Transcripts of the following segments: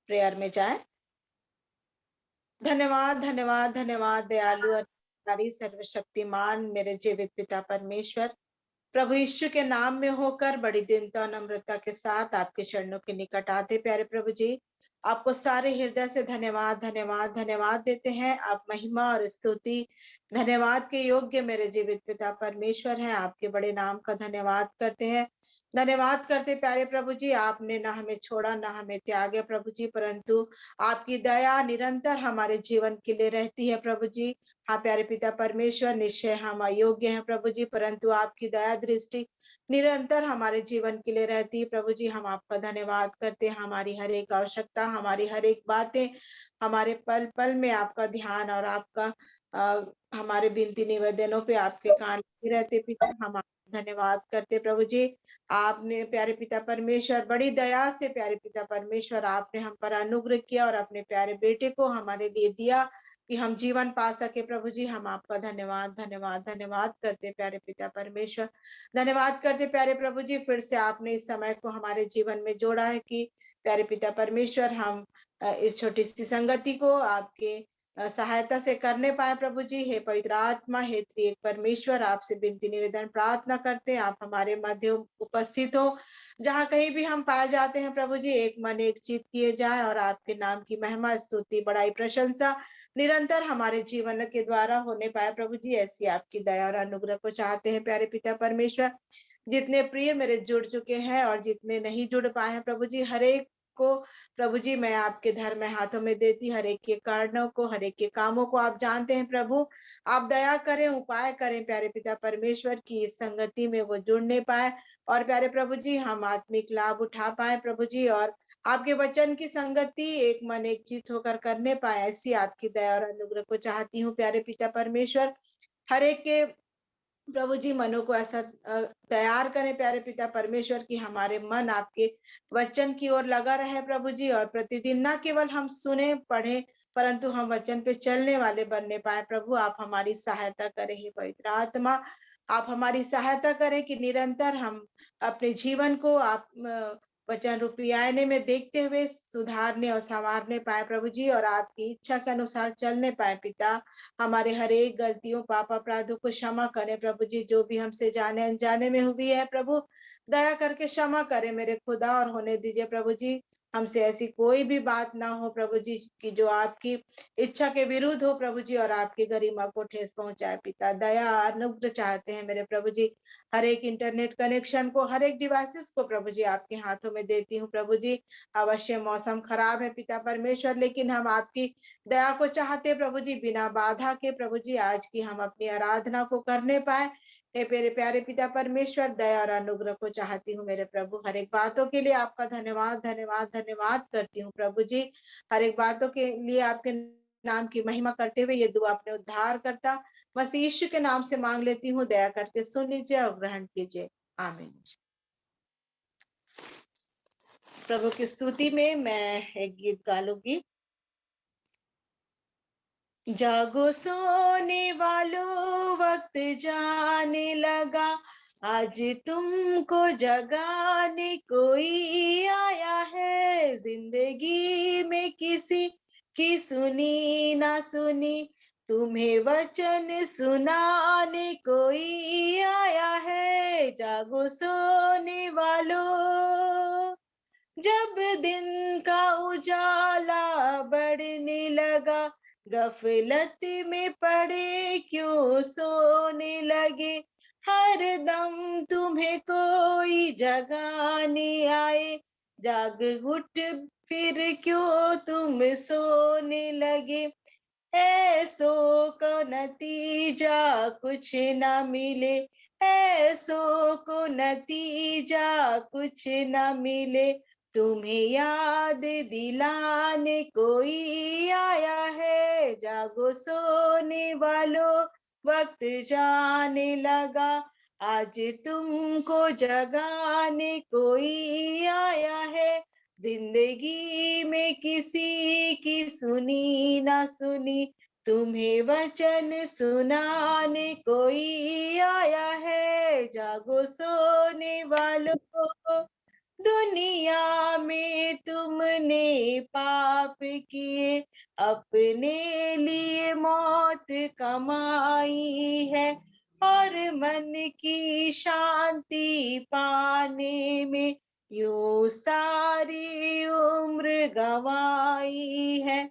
Prayer में जाए। धन्यवाद, धन्यवाद, धन्यवाद दयालु और सर्वशक्तिमान मेरे जीवित पिता परमेश्वर, प्रभु यीशु के नाम में होकर बड़ी दीनता और नम्रता के साथ आपके चरणों के निकट आते प्यारे प्रभु जी, आपको सारे हृदय से धन्यवाद धन्यवाद धन्यवाद देते हैं। आप महिमा और स्तुति धन्यवाद के योग्य मेरे जीवित पिता परमेश्वर हैं। आपके बड़े नाम का धन्यवाद करते हैं। धन्यवाद करते प्यारे प्रभु जी, आपने ना हमें छोड़ा ना हमें त्यागे प्रभु जी, परंतु आपकी दया निरंतर हमारे जीवन के लिए रहती है प्रभु जी। हाँ प्यारे पिता परमेश्वर, निश्चय हम अयोग्य हैं प्रभु जी, परंतु आपकी दया दृष्टि निरंतर हमारे जीवन के लिए रहती है प्रभु जी। हम आपका धन्यवाद करते हैं। हमारी हर एक आवश्यकता, हमारी हर एक बातें, हमारे पल पल में आपका ध्यान और आपका हमारे विनती निवेदनों पे आपके कान लगे रहते पिता। हम आपका धन्यवाद करते प्रभु जी। आपने प्यारे पिता परमेश्वर बड़ी दया से प्यारे पिता परमेश्वर आपने हम पर अनुग्रह किया और अपने प्यारे बेटे को हमारे लिए दिया कि हम जीवन पा सके प्रभु जी। हम आपका धन्यवाद धन्यवाद धन्यवाद करते प्यारे पिता परमेश्वर। धन्यवाद करते प्यारे प्रभु जी, फिर से आपने इस समय को हमारे जीवन में जोड़ा है कि प्यारे पिता परमेश्वर हम इस छोटी सी संगति को आपके सहायता से करने पाए प्रभु जी। हे पवित्र आत्मा, हे त्रिएक परमेश्वर, आपसे विनती निवेदन प्रार्थना करते हैं आप हमारे मध्य उपस्थित हो। जहाँ कहीं भी हम पाए जाते हैं प्रभु जी, एक मन एक चित किए जाए और आपके नाम की महिमा स्तुति बड़ाई प्रशंसा निरंतर हमारे जीवन के द्वारा होने पाए प्रभु जी। ऐसी आपकी दया और अनुग्रह को चाहते हैं प्यारे पिता परमेश्वर। जितने प्रिय मेरे जुड़ चुके हैं और जितने नहीं जुड़ पाए हैं प्रभु जी, हर एक को प्रभु जी मैं आपके धर्म में हाथों में देती, हर एक के कारणों को, हर एक के कामों को आप जानते हैं प्रभु। आप दया करें, उपाय करें प्यारे पिता परमेश्वर की इस संगति में वो जुड़ने पाए और प्यारे प्रभु जी हम आत्मिक लाभ उठा पाए प्रभु जी, और आपके वचन की संगति एक मन एक चित होकर करने पाए, ऐसी आपकी दया और अनुग्रह को चाहती हूँ प्यारे पिता परमेश्वर। हर एक के प्रभु जी मनों को ऐसा तैयार करें प्यारे पिता परमेश्वर की हमारे मन आपके वचन की ओर लगा रहे प्रभु जी, और प्रतिदिन न केवल हम सुने पढ़े परंतु हम वचन पे चलने वाले बनने पाए प्रभु। आप हमारी सहायता करें हे पवित्र आत्मा, आप हमारी सहायता करें कि निरंतर हम अपने जीवन को आप वचन रूपी आईने में देखते हुए सुधारने और संवारने पाए प्रभु जी, और आपकी इच्छा के अनुसार चलने पाए पिता। हमारे हर एक गलतियों पाप अपराधों को क्षमा करें प्रभु जी, जो भी हमसे जाने अनजाने में हुई है प्रभु दया करके क्षमा करें मेरे खुदा, और होने दीजिए प्रभु जी हमसे ऐसी कोई भी बात ना हो प्रभु जी की जो आपकी इच्छा के विरुद्ध हो प्रभु जी और आपकी गरिमा को ठेस पहुंचाए पिता। दया अनुग्रह चाहते हैं मेरे प्रभु जी। हर एक इंटरनेट कनेक्शन को, हर एक डिवाइसेस को प्रभु जी आपके हाथों में देती हूँ प्रभु जी। अवश्य मौसम खराब है पिता परमेश्वर, लेकिन हम आपकी दया को चाहते प्रभु जी बिना बाधा के प्रभु जी आज की हम अपनी आराधना को करने पाए। हे मेरे प्यारे पिता परमेश्वर, दया और अनुग्रह को चाहती हूँ मेरे प्रभु। हर एक बातों के लिए आपका धन्यवाद धन्यवाद धन्यवाद करती हूँ प्रभु जी। हर एक बातों के लिए आपके नाम की महिमा करते हुए ये दुआ अपने उद्धार करता मसीह यीशु के नाम से मांग लेती हूँ। दया करके सुन लीजिए और ग्रहण कीजिए, आमीन। प्रभु की स्तुति में मैं एक गीत गा लूंगी। जागो सोने वालों, वक्त जाने लगा, आज तुमको जगाने कोई आया है। जिंदगी में किसी की सुनी ना सुनी, तुम्हें वचन सुनाने कोई आया है। जागो सोने वालों, जब दिन का उजाला बढ़ने लगा, गफलत में पड़े क्यों सोने लगे। हर दम तुम्हें कोई जगाने आए, जाग उठ फिर क्यों तुम सोने लगे। ऐसों का नतीजा कुछ ना मिले, ऐसों को नतीजा कुछ ना मिले, तुम्हें याद दिलाने कोई आया है। जागो सोने वालों, वक्त जाने लगा, आज तुमको जगाने कोई आया है। जिंदगी में किसी की सुनी ना सुनी, तुम्हें वचन सुनाने कोई आया है। जागो सोने वालों, दुनिया में तुमने पाप किए, अपने लिए मौत कमाई है, और मन की शांति पाने में यूं सारी उम्र गंवाई है।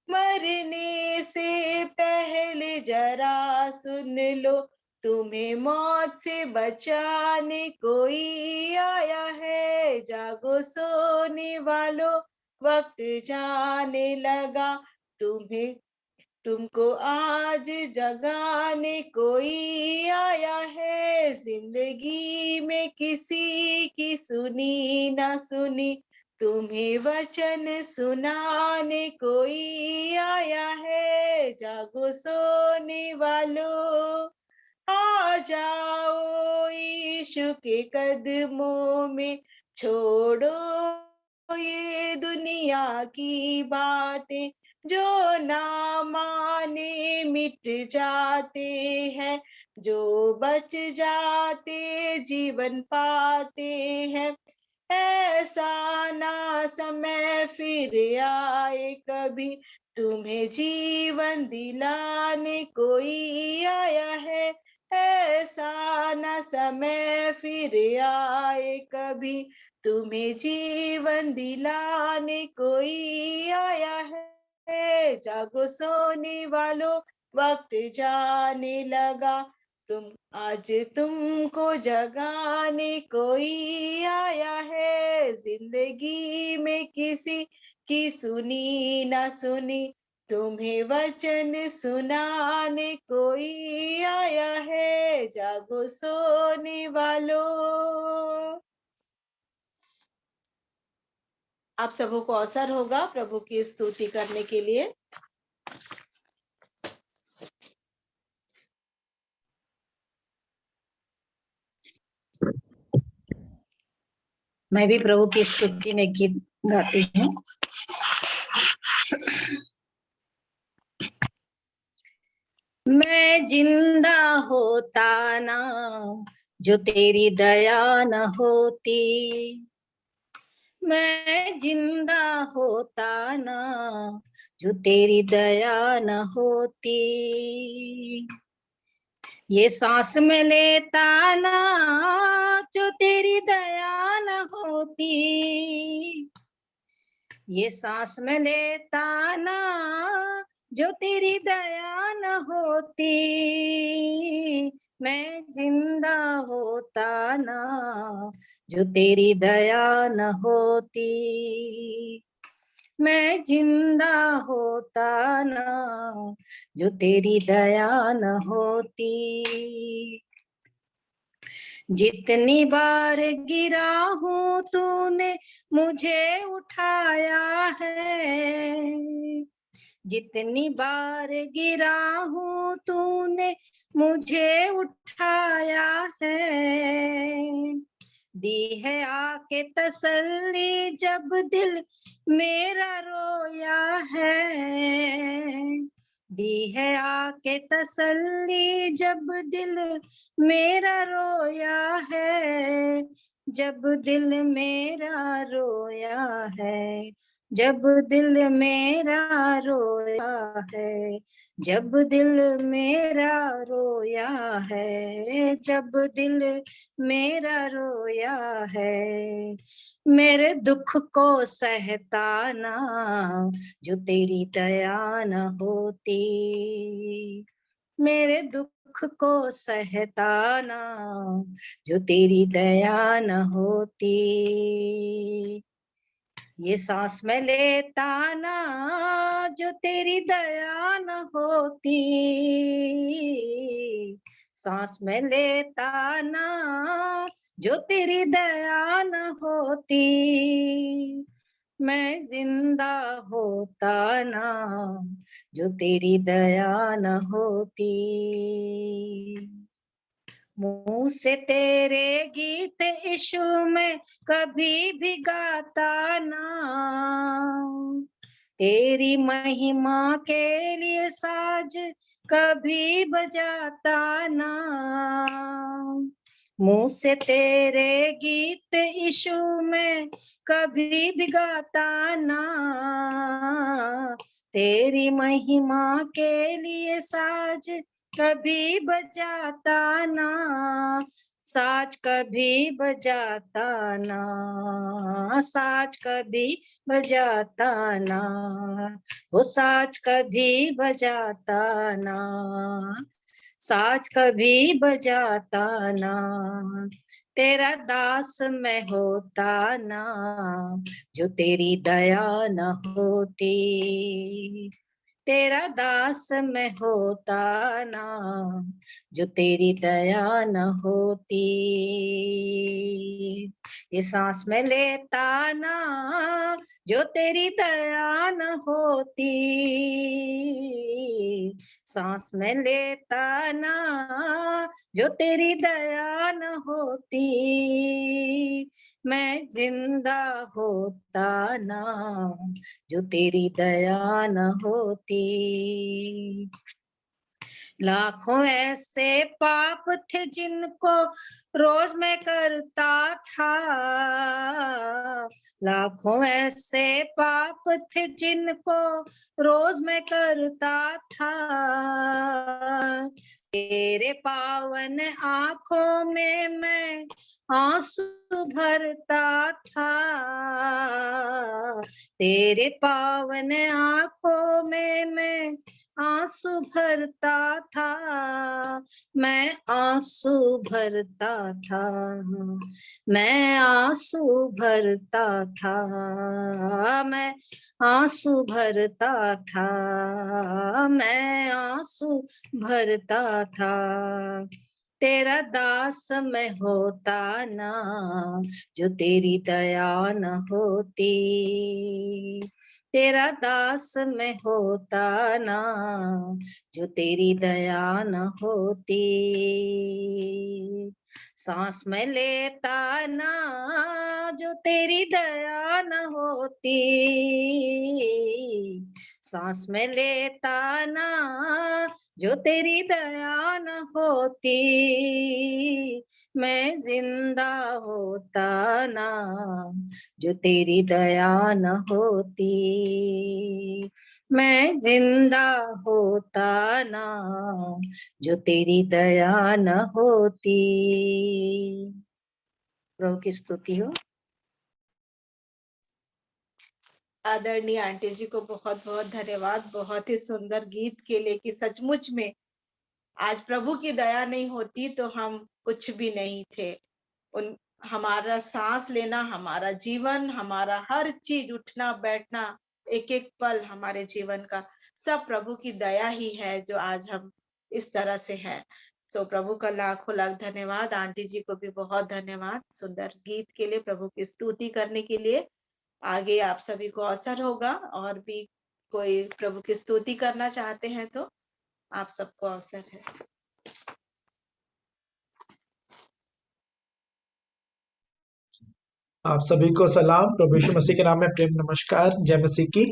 मरने से पहले जरा सुन लो, तुम्हें मौत से बचाने कोई आया है। जागो सोने वालों, वक्त जाने लगा, तुम्हें तुमको आज जगाने कोई आया है। जिंदगी में किसी की सुनी ना सुनी, तुम्हें वचन सुनाने कोई आया है। जागो सोने वालों, आ जाओ यीशु के कदमों में, छोड़ो ये दुनिया की बातें, जो ना माने मिट जाते हैं, जो बच जाते जीवन पाते हैं। ऐसा ना समय फिर आए कभी, तुम्हें जीवन दिलाने कोई आया है। ऐसा न समय फिर आए कभी, तुम्हें जीवन दिलाने कोई आया है। जागो सोने वालों, वक्त जाने लगा, आज तुमको जगाने कोई आया है। जिंदगी में किसी की सुनी ना सुनी, तुम्हें वचन सुनाने कोई आया है। जागो सोने वालों। आप सबों को अवसर होगा प्रभु की स्तुति करने के लिए। मैं भी प्रभु की स्तुति में गीत गाती हूँ। मैं जिंदा होता ना जो तेरी दया न होती, मैं जिंदा होता ना जो तेरी दया न होती, ये सांस में लेता ना जो तेरी दया न होती, ये सांस में लेता ना जो तेरी दया न होती, मैं जिंदा होता ना जो तेरी दया न होती, मैं जिंदा होता ना जो तेरी दया न होती। जितनी बार गिरा हूँ तूने मुझे उठाया है, जितनी बार गिरा हूँ तूने मुझे उठाया है, दी है आके तसल्ली जब दिल मेरा रोया है, दी है आके तसल्ली जब दिल मेरा रोया है, जब दिल मेरा रोया है, जब दिल मेरा रोया है, जब दिल मेरा रोया है, जब दिल मेरा रोया है, मेरे दुख को सहता ना जो तेरी दया न होती, मेरे दुख को सहता ना जो तेरी दया न होती, ये सांस में लेता ना जो तेरी दया न होती, सांस में लेता ना जो तेरी दया न होती, मैं जिंदा होता ना जो तेरी दया न होती, मुंह से तेरे गीत यीशु में कभी भी गाता ना, तेरी महिमा के लिए साज कभी बजाता ना, मुंह से तेरे गीत यीशु में कभी भी गाता ना, तेरी महिमा के लिए साज कभी बजाता ना, साज कभी बजाता ना, साज कभी बजाता ना, वो साज कभी बजाता ना, साज कभी बजाता ना, तेरा दास मैं होता ना, जो तेरी दया न होती, तेरा दास मैं होता ना, जो तेरी दया न होती, ये सांस में लेता ना, जो तेरी दया न होती, सांस में लेता ना, जो तेरी दया न होती, मैं जिंदा होता ना, जो तेरी दया न होती। लाखों ऐसे पाप थे जिनको रोज मैं करता था, लाखों ऐसे पाप थे जिनको रोज मैं करता था, तेरे पावन आंखों में मैं आंसू भरता था, तेरे पावन आंखों में मैं आंसू भरता था, मैं आंसू भरता था, मैं आंसू भरता था, मैं आंसू भरता था, मैं आंसू भरता था, तेरा दास मैं होता ना, जो तेरी दया न होती, तेरा दास मैं होता ना, जो तेरी दया न होती, सांस में लेता ना, जो तेरी दया न होती, सांस में लेता ना, जो तेरी दया न होती, मैं जिंदा होता ना, जो तेरी दया न होती, मैं जिंदा होता ना, जो तेरी दया न होती। प्रभु की स्तुति हो। आदरणीय आंटी जी को बहुत बहुत धन्यवाद बहुत ही सुंदर गीत के लिए, कि सचमुच में आज प्रभु की दया नहीं होती तो हम कुछ भी नहीं थे। उन हमारा सांस लेना, हमारा जीवन, हमारा हर चीज, उठना बैठना, एक एक पल हमारे जीवन का सब प्रभु की दया ही है जो आज हम इस तरह से हैं। तो प्रभु का लाखों लाख धन्यवाद। आंटी जी को भी बहुत धन्यवाद सुंदर गीत के लिए, प्रभु की स्तुति करने के लिए। आगे आप सभी को अवसर होगा, और भी कोई प्रभु की स्तुति करना चाहते हैं तो आप सबको अवसर है। आप सभी को सलाम, प्रभु यीशु मसीह के नाम में प्रेम नमस्कार, जय मसीह की।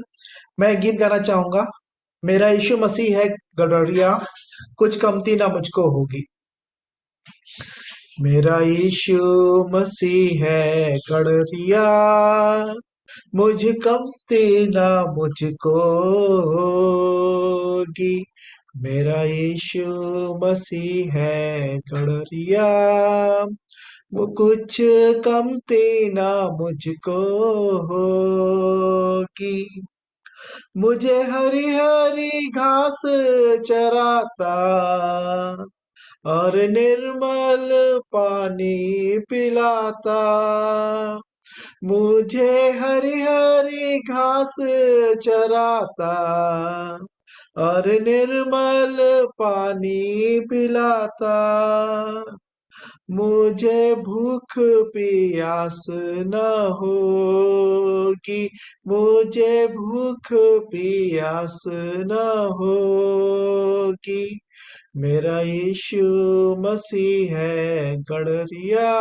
मैं एक गीत गाना चाहूंगा। मेरा यीशु मसीह है गडरिया, कुछ कमती ना मुझको होगी। मेरा यीशु मसीह है गडरिया, मुझ कमती ना मुझको होगी। मेरा यीशु मसीह है गडरिया, वो कुछ कमती ना मुझको होगी। मुझे हरी हरी घास चराता और निर्मल पानी पिलाता। मुझे हरी हरी घास चराता और निर्मल पानी पिलाता। मुझे भूख प्यास न होगी, मुझे भूख प्यास न होगी। मेरा यीशु मसीह है गडरिया,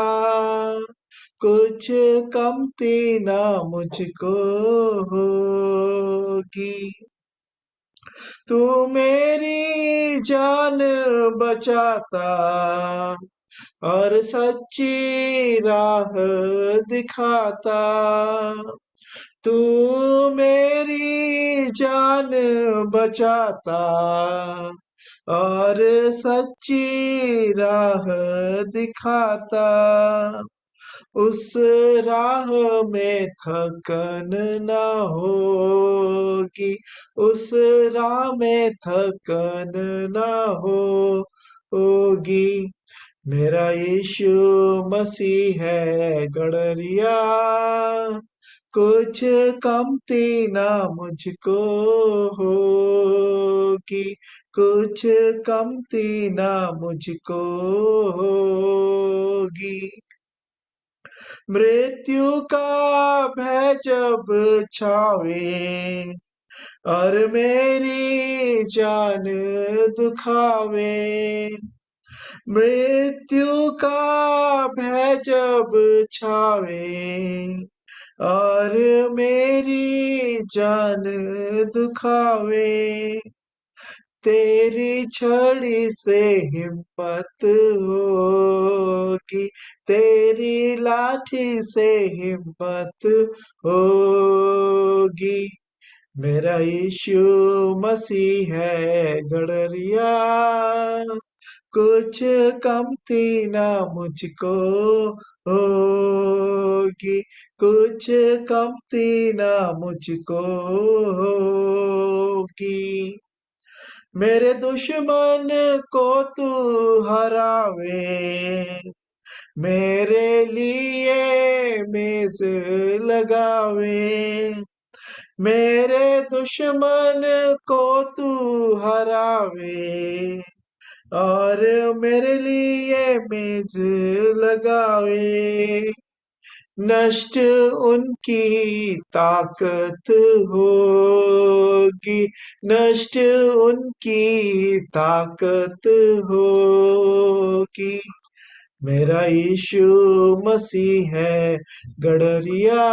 कुछ कमती ना मुझको होगी। तू मेरी जान बचाता और सच्ची राह दिखाता। तू मेरी जान बचाता और सच्ची राह दिखाता। उस राह में थकन न होगी, उस राह में थकन न होगी। मेरा यीशु मसीह है गड़रिया, कुछ कमती ना मुझको होगी, कुछ कमती ना मुझको होगी। मृत्यु का भय जब छावे और मेरी जान दुखावे, मृत्यु का भय जब छावे और मेरी जान दुखावे, तेरी छड़ी से हिम्मत होगी, तेरी लाठी से हिम्मत होगी। मेरा यीशु मसीह है गड़रिया, कुछ कमती ना मुझको होगी, कुछ कमती ना मुझको होगी। मेरे दुश्मन को तू हरावे, मेरे लिए मेज लगावे, मेरे दुश्मन को तू हरावे और मेरे लिए मेज लगावे। नष्ट उनकी ताकत होगी, नष्ट उनकी ताकत होगी। मेरा यीशु मसीह है गड़रिया,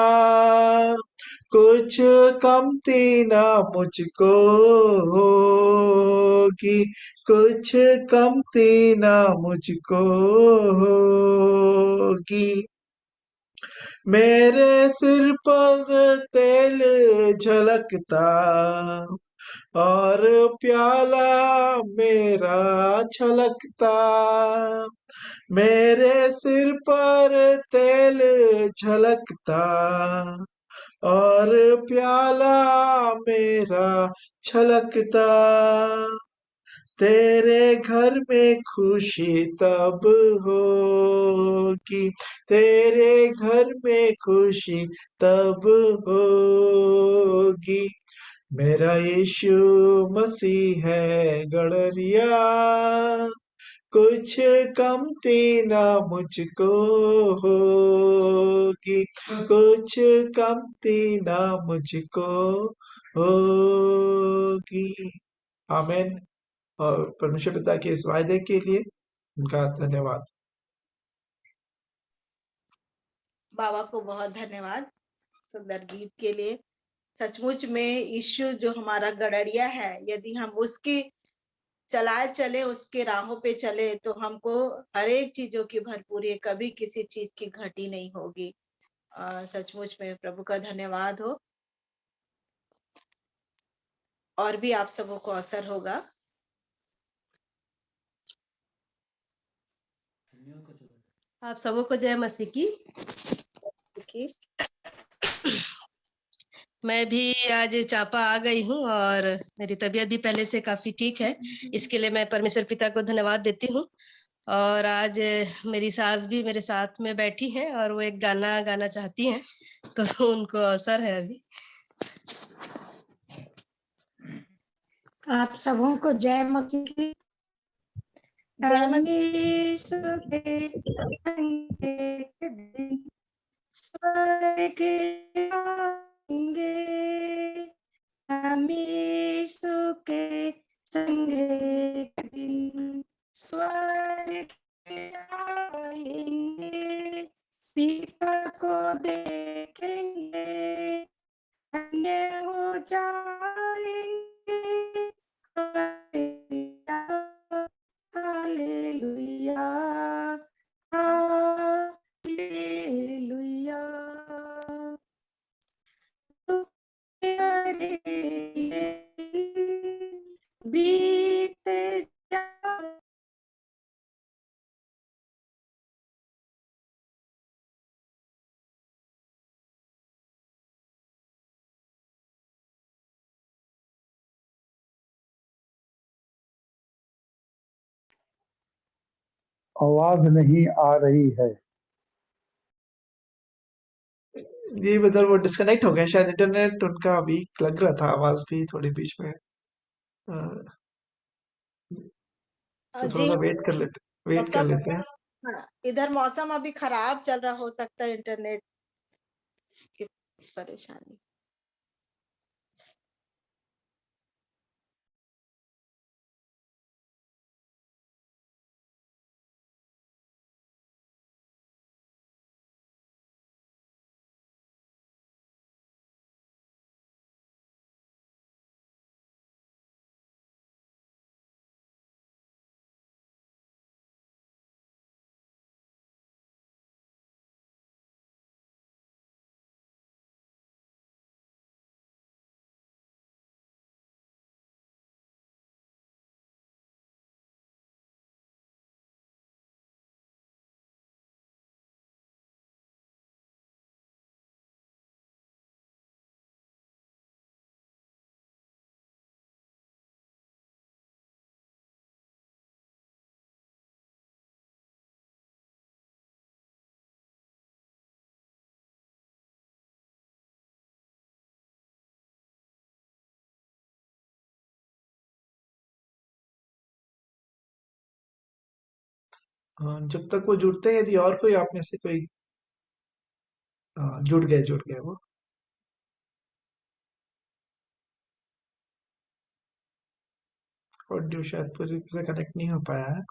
कुछ कमती ना मुझको होगी, कुछ कमती ना मुझको होगी। मेरे सिर पर तेल झलकता और प्याला मेरा छलकता, मेरे सिर पर तेल झलकता और प्याला मेरा छलकता। तेरे घर में खुशी तब होगी, तेरे घर में खुशी तब होगी। मेरा यीशु मसीह है गड़रिया, कुछ कमती ना मुझको होगी, कुछ कमती ना मुझको होगी। आमीन। और परमेश्वर पिता के इस वायदे के लिए उनका धन्यवाद। बाबा को बहुत धन्यवाद सुंदर गीत के लिए। सचमुच में यीशु जो हमारा गड़रिया है, यदि हम उसकी चलाए चले, उसके राहों पे चले, तो हमको हर एक चीजों की भरपूरी, कभी किसी चीज की घटी नहीं होगी। सचमुच में प्रभु का धन्यवाद हो। और भी आप सबों को अवसर होगा। आप सबों को जय मसीह की। मैं भी आज चापा आ गई हूँ और मेरी तबीयत भी पहले से काफी ठीक है। इसके लिए मैं परमेश्वर पिता को धन्यवाद देती हूँ। और आज मेरी सास भी मेरे साथ में बैठी हैं और वो एक गाना गाना चाहती हैं, तो उनको अवसर है अभी। आप सबों को जय मसीह की। जय मसीह। परमेश्वर के संगे एक दिन स्वर्ग आएंगे, परमेश्वर के संगे एक दिन स्वर्ग आएंगे, पिता को देखेंगे, धन्य हो जाएंगे। हालेलुया, हालेलुया, आवाज नहीं आ रही है। जी मतलब वो डिस्कनेक्ट हो गया शायद, इंटरनेट उनका अभी लग रहा था, आवाज भी थोड़ी बीच में तो थोड़ा जी सा हाँ, वेट कर मौसम, लेते हैं। हाँ, इधर मौसम अभी खराब चल रहा, हो सकता है इंटरनेट की परेशानी। जब तक वो जुड़ते हैं, यदि और कोई आप में से कोई जुड़ गए वो। ऑडियो शायद पूरी तरह से कनेक्ट नहीं हो पाया है।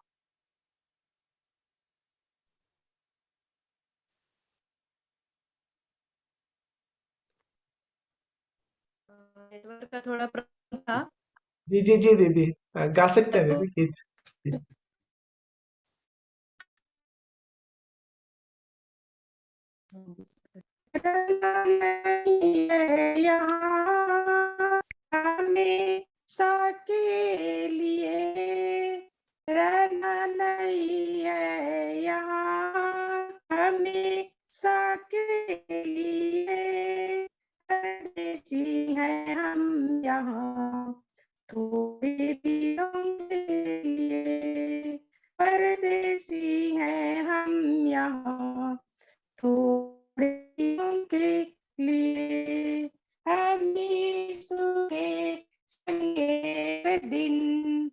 नेटवर्क का थोड़ा प्रॉब्लम था। जी जी जी दीदी, गा सकते हैं तो दीदी गीत। नहीं है यहाँ हमेशा के लिए, रहना नहीं है यहाँ हमेशा के लिए, परदेसी हैं हम यहाँ थोड़े दिनों के लिए, परदेसी हैं हम यहाँ थोड़े दिनों के लिए, हमें सुखे संगे दिन।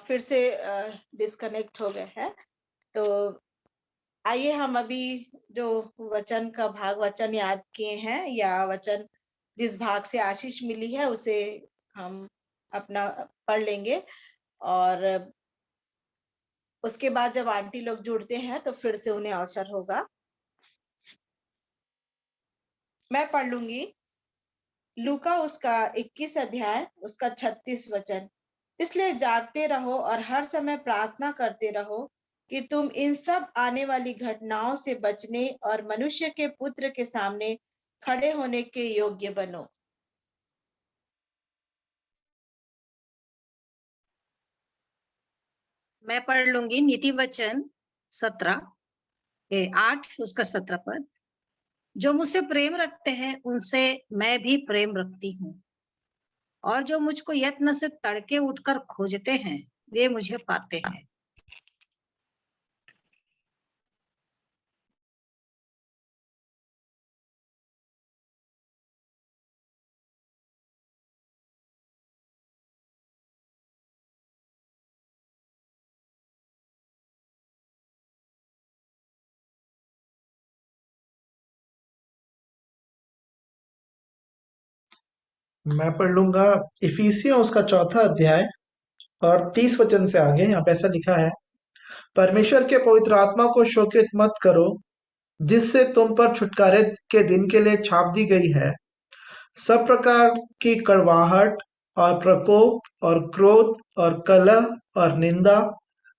फिर से डिस्कनेक्ट हो गए हैं। तो आइए हम अभी जो वचन का भाग वचन याद किए हैं, या वचन जिस भाग से आशीष मिली है उसे हम अपना पढ़ लेंगे, और उसके बाद जब आंटी लोग जुड़ते हैं तो फिर से उन्हें अवसर होगा। मैं पढ़ लूंगी। लूका उसका 21 अध्याय उसका 36 वचन। इसलिए जागते रहो और हर समय प्रार्थना करते रहो कि तुम इन सब आने वाली घटनाओं से बचने और मनुष्य के पुत्र के सामने खड़े होने के योग्य बनो। मैं पढ़ लूंगी नीति वचन 8 उसका 17 पद। जो मुझसे प्रेम रखते हैं उनसे मैं भी प्रेम रखती हूँ, और जो मुझको यत्न से तड़के उठकर खोजते हैं वे मुझे पाते हैं। मैं पढ़ लूंगा इफिसियों उसका 4 अध्याय और 30 वचन से आगे। यहाँ पे ऐसा लिखा है, परमेश्वर के पवित्र आत्मा को शोकित मत करो, जिससे तुम पर छुटकारे के दिन के लिए छाप दी गई है। सब प्रकार की कड़वाहट और प्रकोप और क्रोध और कलह और निंदा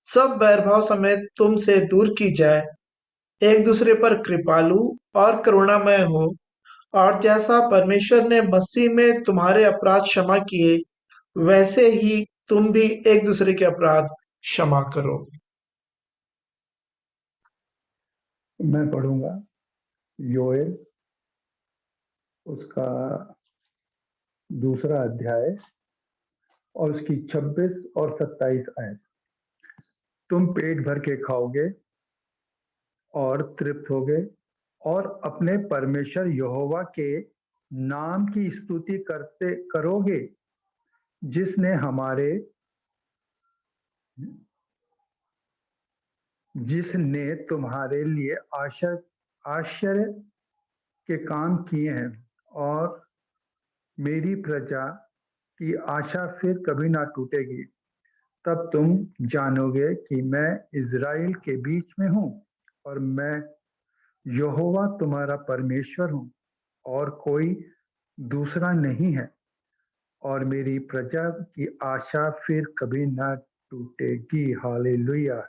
सब बैरभाव समेत तुमसे दूर की जाए। एक दूसरे पर कृपालु और करुणामय हो, और जैसा परमेश्वर ने मसीह में तुम्हारे अपराध क्षमा किए, वैसे ही तुम भी एक दूसरे के अपराध क्षमा करो। मैं पढ़ूंगा योएल उसका 2 अध्याय और उसकी 26 और 27 आयत। तुम पेट भर के खाओगे और तृप्त होगे और अपने परमेश्वर यहोवा के नाम की स्तुति करते करोगे, जिसने तुम्हारे लिए आश्चर्य के काम किए हैं, और मेरी प्रजा की आशा फिर कभी ना टूटेगी। तब तुम जानोगे कि मैं इज़राइल के बीच में हूँ, और मैं यहोवा तुम्हारा परमेश्वर हूँ, और कोई दूसरा नहीं है, और मेरी प्रजा की आशा फिर कभी ना टूटेगी। हालेलुया।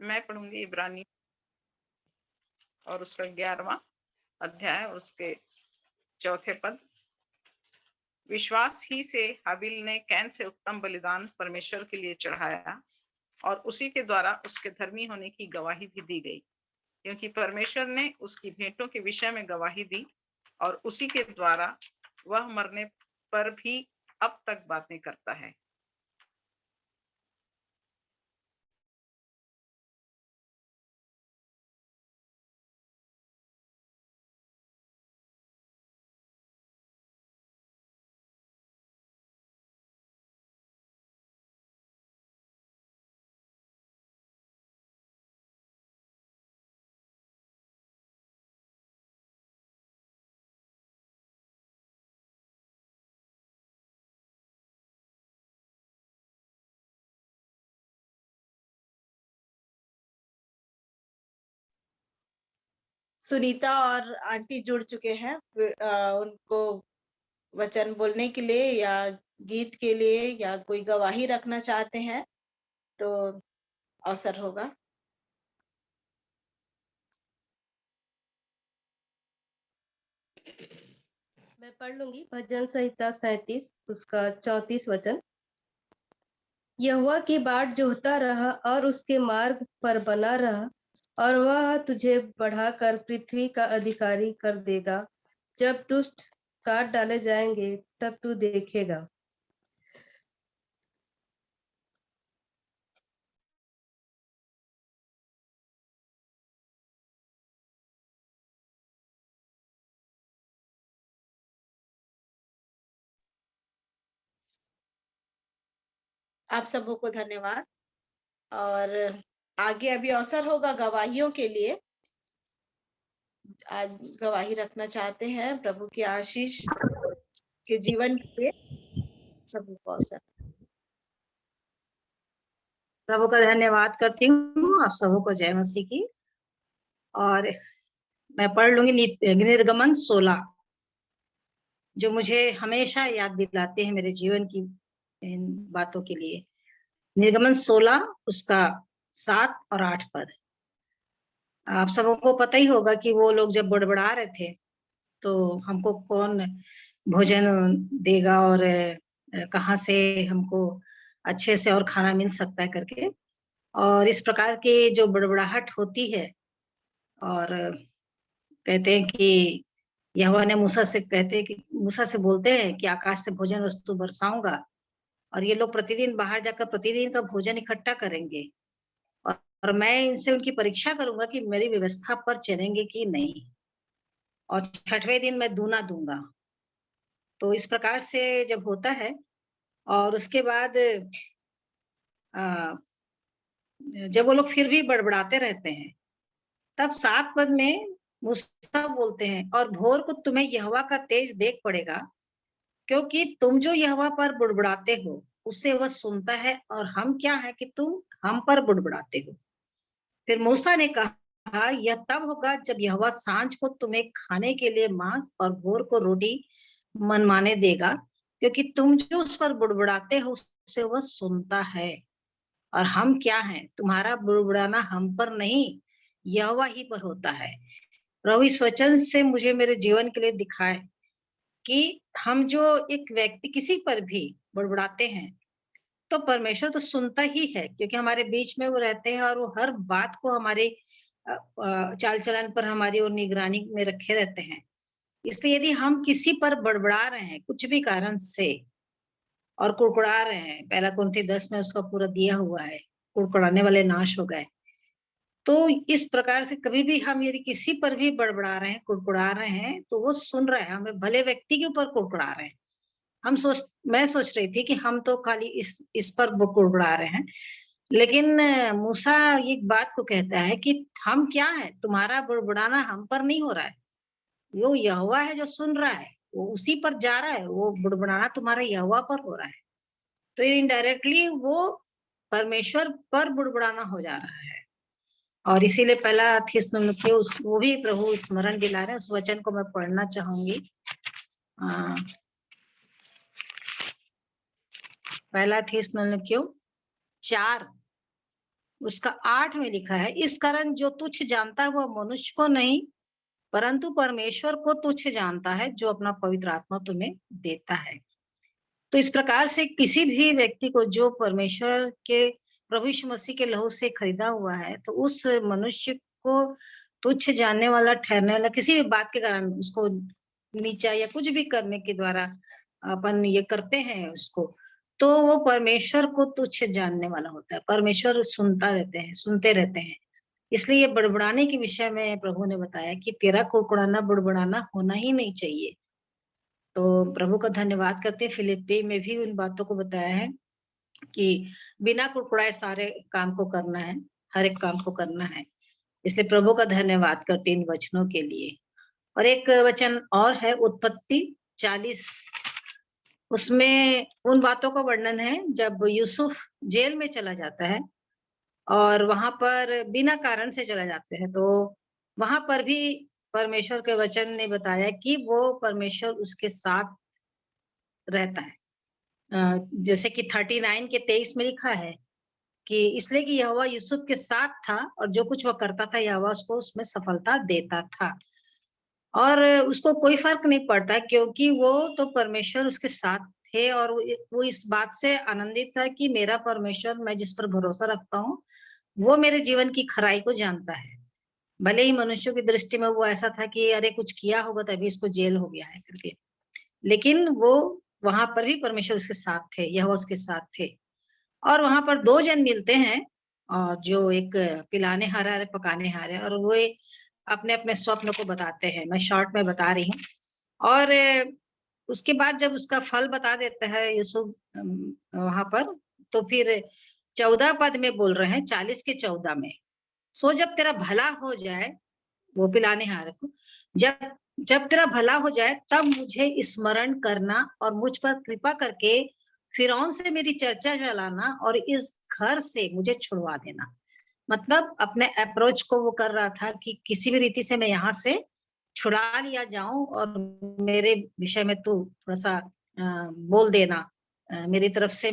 मैं पढ़ूंगी इब्रानी और उसका 11वां अध्याय और उसके 4थे पद। विश्वास ही से हाबिल ने कैन से उत्तम बलिदान परमेश्वर के लिए चढ़ाया, और उसी के द्वारा उसके धर्मी होने की गवाही भी दी गई, क्योंकि परमेश्वर ने उसकी भेंटों के विषय में गवाही दी, और उसी के द्वारा वह मरने पर भी अब तक बातें करता है। सुनीता और आंटी जुड़ चुके हैं। उनको वचन बोलने के लिए या गीत के लिए या कोई गवाही रखना चाहते हैं तो अवसर होगा। मैं पढ़ लूंगी भजन संहिता 37 उसका 34 वचन। यहोवा की बाट जोहता रहा और उसके मार्ग पर बना रहा, और वह तुझे बढ़ाकर पृथ्वी का अधिकारी कर देगा। जब दुष्ट काट डाले जाएंगे तब तू देखेगा। आप सबों को धन्यवाद। और आगे अभी अवसर होगा गवाहियों के लिए। आज गवाही रखना चाहते हैं प्रभु की आशीष के जीवन के लिए, सबों को अवसर। प्रभु का धन्यवाद करती हूँ, आप सबों को जय मसीह की। और मैं पढ़ लूंगी निर्गमन 16, जो मुझे हमेशा याद दिलाते हैं मेरे जीवन की इन बातों के लिए। निर्गमन 16 उसका 7 और 8 पद। आप सबों को पता ही होगा कि वो लोग जब बड़बड़ा रहे थे तो हमको कौन भोजन देगा और कहाँ से हमको अच्छे से और खाना मिल सकता है करके। और इस प्रकार की जो बड़बड़ाहट होती है, और कहते हैं कि यहोवा ने मूसा से बोलते हैं कि आकाश से भोजन वस्तु बरसाऊंगा, और ये लोग प्रतिदिन बाहर जाकर प्रतिदिन का भोजन इकट्ठा करेंगे, और मैं इनसे उनकी परीक्षा करूंगा कि मेरी व्यवस्था पर चलेंगे कि नहीं। और 6वें दिन मैं दूना दूंगा। तो इस प्रकार से जब होता है और उसके बाद जब वो लोग फिर भी बड़बड़ाते रहते हैं, तब 7 पद में मूसा बोलते हैं, और भोर को तुम्हें यहोवा का तेज देख पड़ेगा, क्योंकि तुम जो यहोवा पर बुड़बुड़ाते हो उसे वह सुनता है, और हम क्या है कि तुम हम पर बुड़बुड़ाते हो। फिर मूसा ने कहा, यह तब होगा जब यहोवा सांझ को तुम्हें खाने के लिए मांस और भोर को रोटी मनमाने देगा, क्योंकि तुम जो उस पर बुड़बुड़ाते हो उसे वह सुनता है। और हम क्या हैं, तुम्हारा बुड़बुड़ाना हम पर नहीं, यहोवा ही पर होता है। प्रभु इस वचन से मुझे मेरे जीवन के लिए दिखाए कि हम जो एक व्यक्ति किसी पर भी बुड़बुड़ाते हैं, तो परमेश्वर तो सुनता ही है, क्योंकि हमारे बीच में वो रहते हैं और वो हर बात को हमारे चाल चलन पर हमारी और निगरानी में रखे रहते हैं। इसलिए यदि हम किसी पर बड़बड़ा रहे हैं कुछ भी कारण से और कुड़कुड़ा रहे हैं, 1 कुरिन्थी 10 में उसका पूरा दिया हुआ है, कुड़कुड़ाने वाले नाश हो गए। तो इस प्रकार से कभी भी हम यदि किसी पर भी बड़बड़ा रहे हैं, कुड़कुड़ा रहे हैं, तो वो सुन रहा है, हमें भले व्यक्ति के ऊपर कुड़कुड़ा रहे हैं। मैं सोच रही थी कि हम तो खाली इस पर कुड़कुड़ा रहे हैं, लेकिन मूसा एक बात को कहता है कि हम क्या है, तुम्हारा बुड़बुड़ाना हम पर नहीं हो रहा है, वो यहोवा है जो सुन रहा है, वो उसी पर जा रहा है, वो बुड़बुड़ाना तुम्हारा यहोवा पर हो रहा है। तो इनडायरेक्टली वो परमेश्वर पर बुड़बुड़ाना हो जा रहा है। और इसीलिए 1 थिस्सलुनीके वो भी प्रभु स्मरण दिला रहे हैं, उस वचन को मैं पढ़ना चाहूंगी। 1 थिस्सलुनीके 4 उसका 8 में लिखा है, इस कारण जो तुच्छ जानता है वह मनुष्य को नहीं परंतु परमेश्वर को तुच्छ जानता है, जो अपना पवित्र आत्मा तुम्हें देता है। तो इस प्रकार से किसी भी व्यक्ति को जो परमेश्वर के प्रभु यीशु मसीह के लहू से खरीदा हुआ है, तो उस मनुष्य को तुच्छ जानने वाला, ठहरने वाला, किसी भी बात के कारण उसको नीचा या कुछ भी करने के द्वारा अपन ये करते हैं उसको, तो वो परमेश्वर को तुच्छ जानने वाला होता है। परमेश्वर सुनते रहते हैं। इसलिए ये बड़बड़ाने के विषय में प्रभु ने बताया कि तेरा कुड़कुड़ाना बुड़बुड़ाना होना ही नहीं चाहिए। तो प्रभु का धन्यवाद करते हैं। फिलिप्पी में भी उन बातों को बताया है कि बिना कुड़कुड़ाए सारे काम को करना है, हर एक काम को करना है। इसलिए प्रभु का धन्यवाद करते इन वचनों के लिए। और एक वचन और है, उत्पत्ति 40, उसमें उन बातों का वर्णन है जब यूसुफ जेल में चला जाता है और वहां पर बिना कारण से चला जाते हैं, तो वहां पर भी परमेश्वर के वचन ने बताया कि वो परमेश्वर उसके साथ रहता है। जैसे कि 39 के 23 में लिखा है कि इसलिए कि यहोवा यूसुफ के साथ था और जो कुछ वह करता था यहोवा उसको उसमें सफलता देता था, और उसको कोई फर्क नहीं पड़ता क्योंकि वो तो परमेश्वर उसके साथ थे, और वो इस बात से आनंदित था कि मेरा परमेश्वर, मैं जिस पर भरोसा रखता हूँ, वो मेरे जीवन की खराई को जानता है। भले ही मनुष्यों की दृष्टि में वो ऐसा था कि अरे कुछ किया होगा तभी इसको जेल हो गया है करके, लेकिन वो वहां पर भी परमेश्वर उसके साथ थे, यह उसके साथ थे। और वहां पर 2 जन मिलते हैं, और जो एक पिलाने हारा है, पकाने हारा है, और वो अपने अपने स्वप्न को बताते हैं। मैं शॉर्ट में बता रही हूँ। और उसके बाद जब उसका फल बता देता है यूसुफ वहां पर, तो फिर 14 पद में बोल रहे हैं, 40 के 14 में, सो जब तेरा भला हो जाए, वो पिलाने हारे को, जब तेरा भला हो जाए तब मुझे स्मरण करना और मुझ पर कृपा करके फिरौन से मेरी चर्चा चलाना और इस घर से मुझे छुड़वा देना। मतलब अपने अप्रोच को वो कर रहा था कि किसी भी रीति से मैं यहाँ से छुड़ा लिया जाऊं और मेरे विषय में तू थोड़ा सा बोल देना, मेरी तरफ से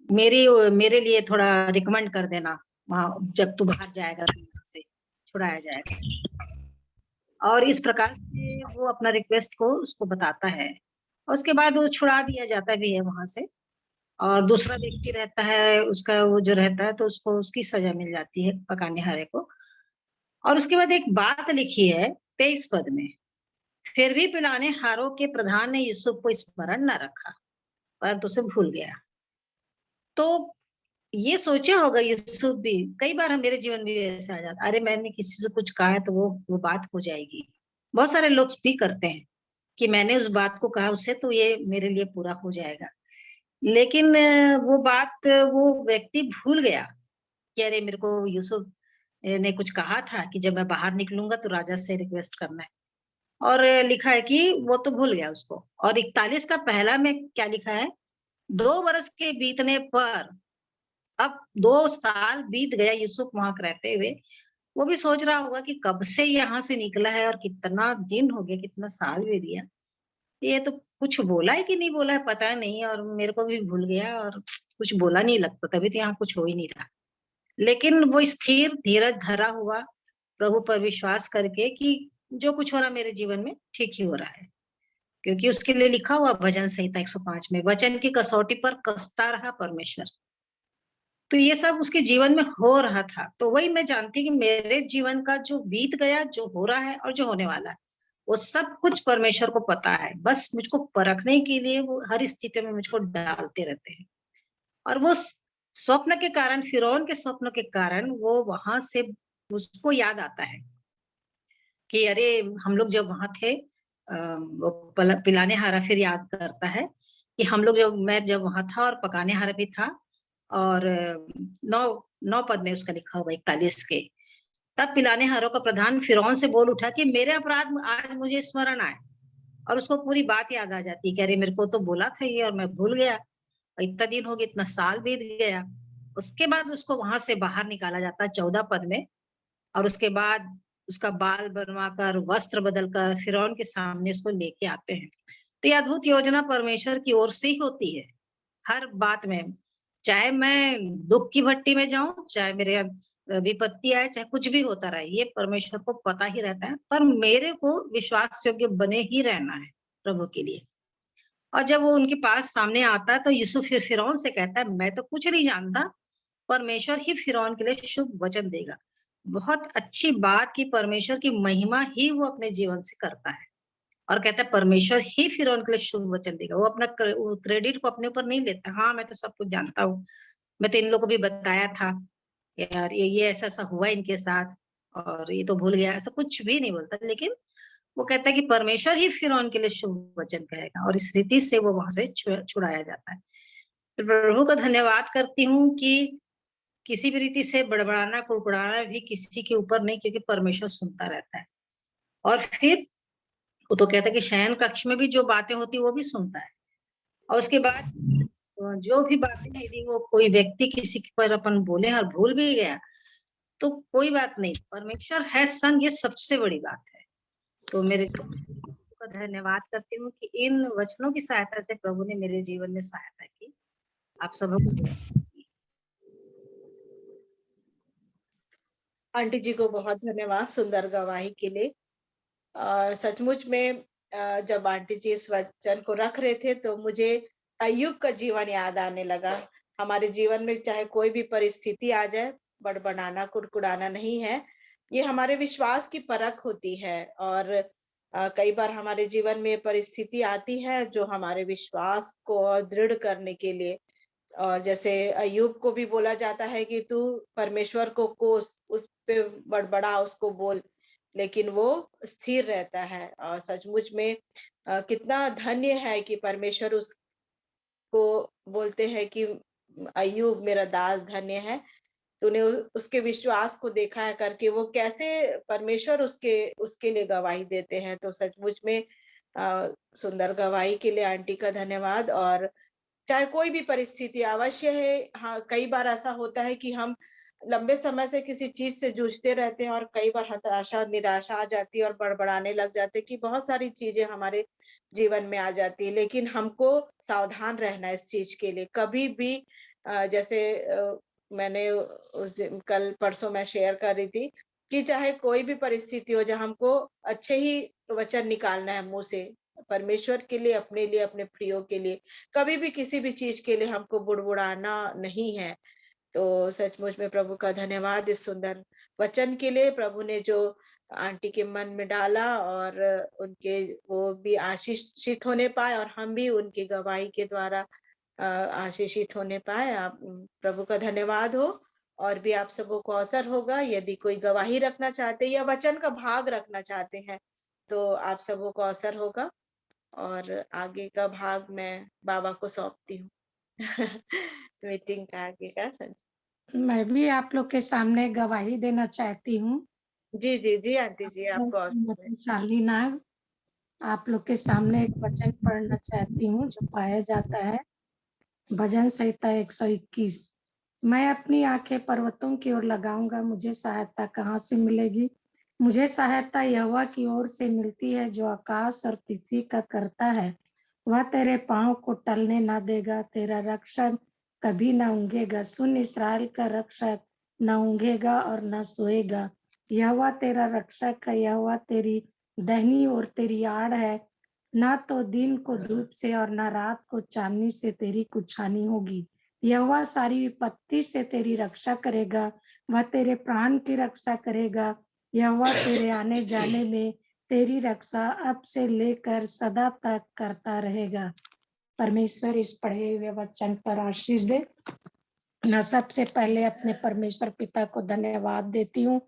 मेरे लिए थोड़ा रिकमेंड कर देना, वहां जब तू बाहर जाएगा तो यहाँ से छुड़ाया जाएगा। और इस प्रकार से वो अपना रिक्वेस्ट को उसको बताता है, और उसके बाद वो छुड़ा दिया जाता भी है वहां से, और दूसरा व्यक्ति रहता है उसका, वो जो रहता है तो उसको उसकी सजा मिल जाती है पकाने हारे को। और उसके बाद एक बात लिखी है 23 पद में, फिर भी पिलाने हारों के प्रधान ने यूसुफ को स्मरण न रखा परंतु उसे भूल गया। तो ये सोचा होगा यूसुफ भी, कई बार हम मेरे जीवन में भी ऐसा आ जाता, अरे मैंने किसी से कुछ कहा है तो वो बात हो जाएगी। बहुत सारे लोग भी करते हैं कि मैंने उस बात को कहा उससे तो ये मेरे लिए पूरा हो जाएगा। लेकिन वो बात वो व्यक्ति भूल गया कि अरे मेरे को यूसुफ ने कुछ कहा था कि जब मैं बाहर निकलूंगा तो राजा से रिक्वेस्ट करना है। और लिखा है कि वो तो भूल गया उसको। और 41 का पहला में क्या लिखा है, 2 वर्ष के बीतने पर, अब 2 साल बीत गया यूसुफ वहां रहते हुए। वो भी सोच रहा होगा कि कब से यहाँ से निकला है और कितना दिन हो गया, कितना साल बीत गया, ये तो कुछ बोला है कि नहीं बोला है पता नहीं, और मेरे को भी भूल गया और कुछ बोला नहीं लगता, तभी तो यहाँ कुछ हो ही नहीं रहा। लेकिन वो स्थिर धीरज धरा हुआ, प्रभु पर विश्वास करके कि जो कुछ हो रहा मेरे जीवन में ठीक ही हो रहा है, क्योंकि उसके लिए लिखा हुआ भजन संहिता 105 में, वचन की कसौटी पर कसता रहा परमेश्वर। तो ये सब उसके जीवन में हो रहा था। तो वही मैं जानती कि मेरे जीवन का जो बीत गया, जो हो रहा है और जो होने वाला है, वो सब कुछ परमेश्वर को पता है। बस मुझको परखने के लिए वो हर स्थिति में मुझको डालते रहते हैं। और वो स्वप्न के कारण, फिरौन के स्वप्न के कारण वो वहां से उसको याद आता है कि अरे हम लोग जब वहां थे, वो पिलाने हारा फिर याद करता है कि हम लोग मैं जब वहां था और पकाने हारा भी था। और 9 पद में उसका लिखा हुआ 41 के, तब पिलाने हारों का प्रधान फिरौन से बोल उठा कि मेरे अपराध आज मुझे स्मरण आए। और उसको पूरी बात याद आ जाती है कि अरे मेरे को तो बोला था ये और मैं भूल गया, और इतना दिन हो गया, इतना साल बीत गया। उसके बाद उसको वहां से बाहर निकाला जाता है 14 पद में। और उसके बाद उसका बाल बनवाकर, वस्त्र बदलकर फिरौन के सामने उसको लेके आते हैं। तो ये अद्भुत योजना परमेश्वर की ओर से ही होती है हर बात में। चाहे मैं दुख की भट्टी में जाऊं, चाहे मेरे विपत्ति आए, चाहे कुछ भी होता रहे, ये परमेश्वर को पता ही रहता है। पर मेरे को विश्वास योग्य बने ही रहना है प्रभु के लिए। और जब वो उनके पास सामने आता है तो यूसुफ फिर फिरौन से कहता है मैं तो कुछ नहीं जानता, परमेश्वर ही फिरौन के लिए शुभ वचन देगा। बहुत अच्छी बात की परमेश्वर की महिमा ही वो अपने जीवन से करता है। और कहता है परमेश्वर ही फिरौन के लिए शुभ वचन देगा। वो अपना क्रेडिट को अपने ऊपर नहीं लेता, हाँ मैं तो सब कुछ जानता हूँ, मैं तो इन लोगों को भी बताया था यार, ये ऐसा ऐसा हुआ इनके साथ और ये तो भूल गया, ऐसा कुछ भी नहीं बोलता। लेकिन वो कहता है कि परमेश्वर ही फिरौन के लिए शुभ वचन कहेगा, और इस रीति से वो वहां से छुड़ाया जाता है। तो प्रभु का धन्यवाद करती हूँ कि किसी भी रीति से बड़बड़ाना कुड़कुड़ाना भी किसी के ऊपर नहीं, क्योंकि परमेश्वर सुनता रहता है। और फिर वो तो कहता है कि शयन कक्ष में भी जो बातें होती वो भी सुनता है। और उसके बाद जो भी बातें, यदि वो कोई व्यक्ति किसी पर अपन बोले और भूल भी गया तो कोई बात नहीं, परमेश्वर है संग, ये सबसे बड़ी बात है। तो मेरे का धन्यवाद करती हूँ कि इन वचनों की सहायता से प्रभु ने मेरे जीवन में सहायता की। आप सबको आंटी जी को बहुत धन्यवाद सुंदर गवाही के लिए। और सचमुच में जब आंटी जी इस वचन को रख रहे थे तो मुझे अय्यूब का जीवन याद आने लगा। हमारे जीवन में चाहे कोई भी परिस्थिति आ जाए, बड़बड़ाना कुड़कुड़ाना नहीं है, ये हमारे विश्वास की परख होती है। और कई बार हमारे जीवन में परिस्थिति आती है जो हमारे विश्वास को और दृढ़ करने के लिए, और जैसे अय्यूब को भी बोला जाता है कि तू परमेश्वर को कोस, उस पे बड़बड़ा, उसको बोल, लेकिन वो स्थिर रहता है। और सचमुच में कितना धन्य है कि परमेश्वर उसको बोलते हैं कि अय्यूब मेरा दास धन्य है, तूने उसके विश्वास को देखा है करके, वो कैसे परमेश्वर उसके उसके लिए गवाही देते हैं। तो सचमुच में सुंदर गवाही के लिए आंटी का धन्यवाद। और चाहे कोई भी परिस्थिति अवश्य है, हाँ कई बार ऐसा होता है कि हम लंबे समय से किसी चीज से जूझते रहते हैं और कई बार हताशा निराशा आ जाती है और बड़बड़ाने लग जाते हैं कि बहुत सारी चीजें हमारे जीवन में आ जाती है। लेकिन हमको सावधान रहना है इस चीज के लिए। कभी भी जैसे मैंने उस दिन कल परसों मैं शेयर कर रही थी कि चाहे कोई भी परिस्थिति हो, जहाँ हमको अच्छे ही वचन निकालना है मुंह से परमेश्वर के लिए, अपने लिए, अपने प्रियो के लिए। कभी भी किसी भी चीज के लिए हमको बुड़बुड़ाना नहीं है। तो सचमुच में प्रभु का धन्यवाद इस सुंदर वचन के लिए, प्रभु ने जो आंटी के मन में डाला, और उनके वो भी आशीषित होने पाए और हम भी उनकी गवाही के द्वारा आशीषित होने पाए। आप प्रभु का धन्यवाद हो। और भी आप सबों को अवसर होगा, यदि कोई गवाही रखना चाहते या वचन का भाग रखना चाहते हैं तो आप सबों को अवसर होगा। और आगे का भाग मैं बाबा को सौंपती हूँ। मीटिंग का आगे का मैं भी आप लोग के सामने गवाही देना चाहती हूँ। जी जी जी आंटी जी, आपको अवसर है। शाली नाग, आप लोग के सामने एक वचन पढ़ना चाहती हूँ जो पाया जाता है भजन संहिता 121। मैं अपनी आंखें पर्वतों की ओर लगाऊंगा, मुझे सहायता कहाँ से मिलेगी? मुझे सहायता यहोवा की ओर से मिलती है जो आकाश और पृथ्वी का करता है। वह तेरे पांव को टलने ना देगा, तेरा रक्षक कभी ना ऊंघेगा। सुन, इस्राएल का रक्षक न ऊंघेगा और न सोएगा। यहोवा तेरा रक्षक है, यहोवा तेरी दाहिनी ओर तेरी आड़ है। ना तो दिन को धूप से और ना रात को चांदनी से तेरी कुछ हानि होगी। यहोवा सारी विपत्ति से तेरी रक्षा करेगा, वह तेरे प्राण की रक्षा करेगा। यहोवा तेरे आने जाने में तेरी रक्षा अब से लेकर सदा तक करता रहेगा। परमेश्वर इस पढ़े हुए वचन पर आशीष दे। मैं सबसे पहले अपने परमेश्वर पिता को धन्यवाद देती हूँ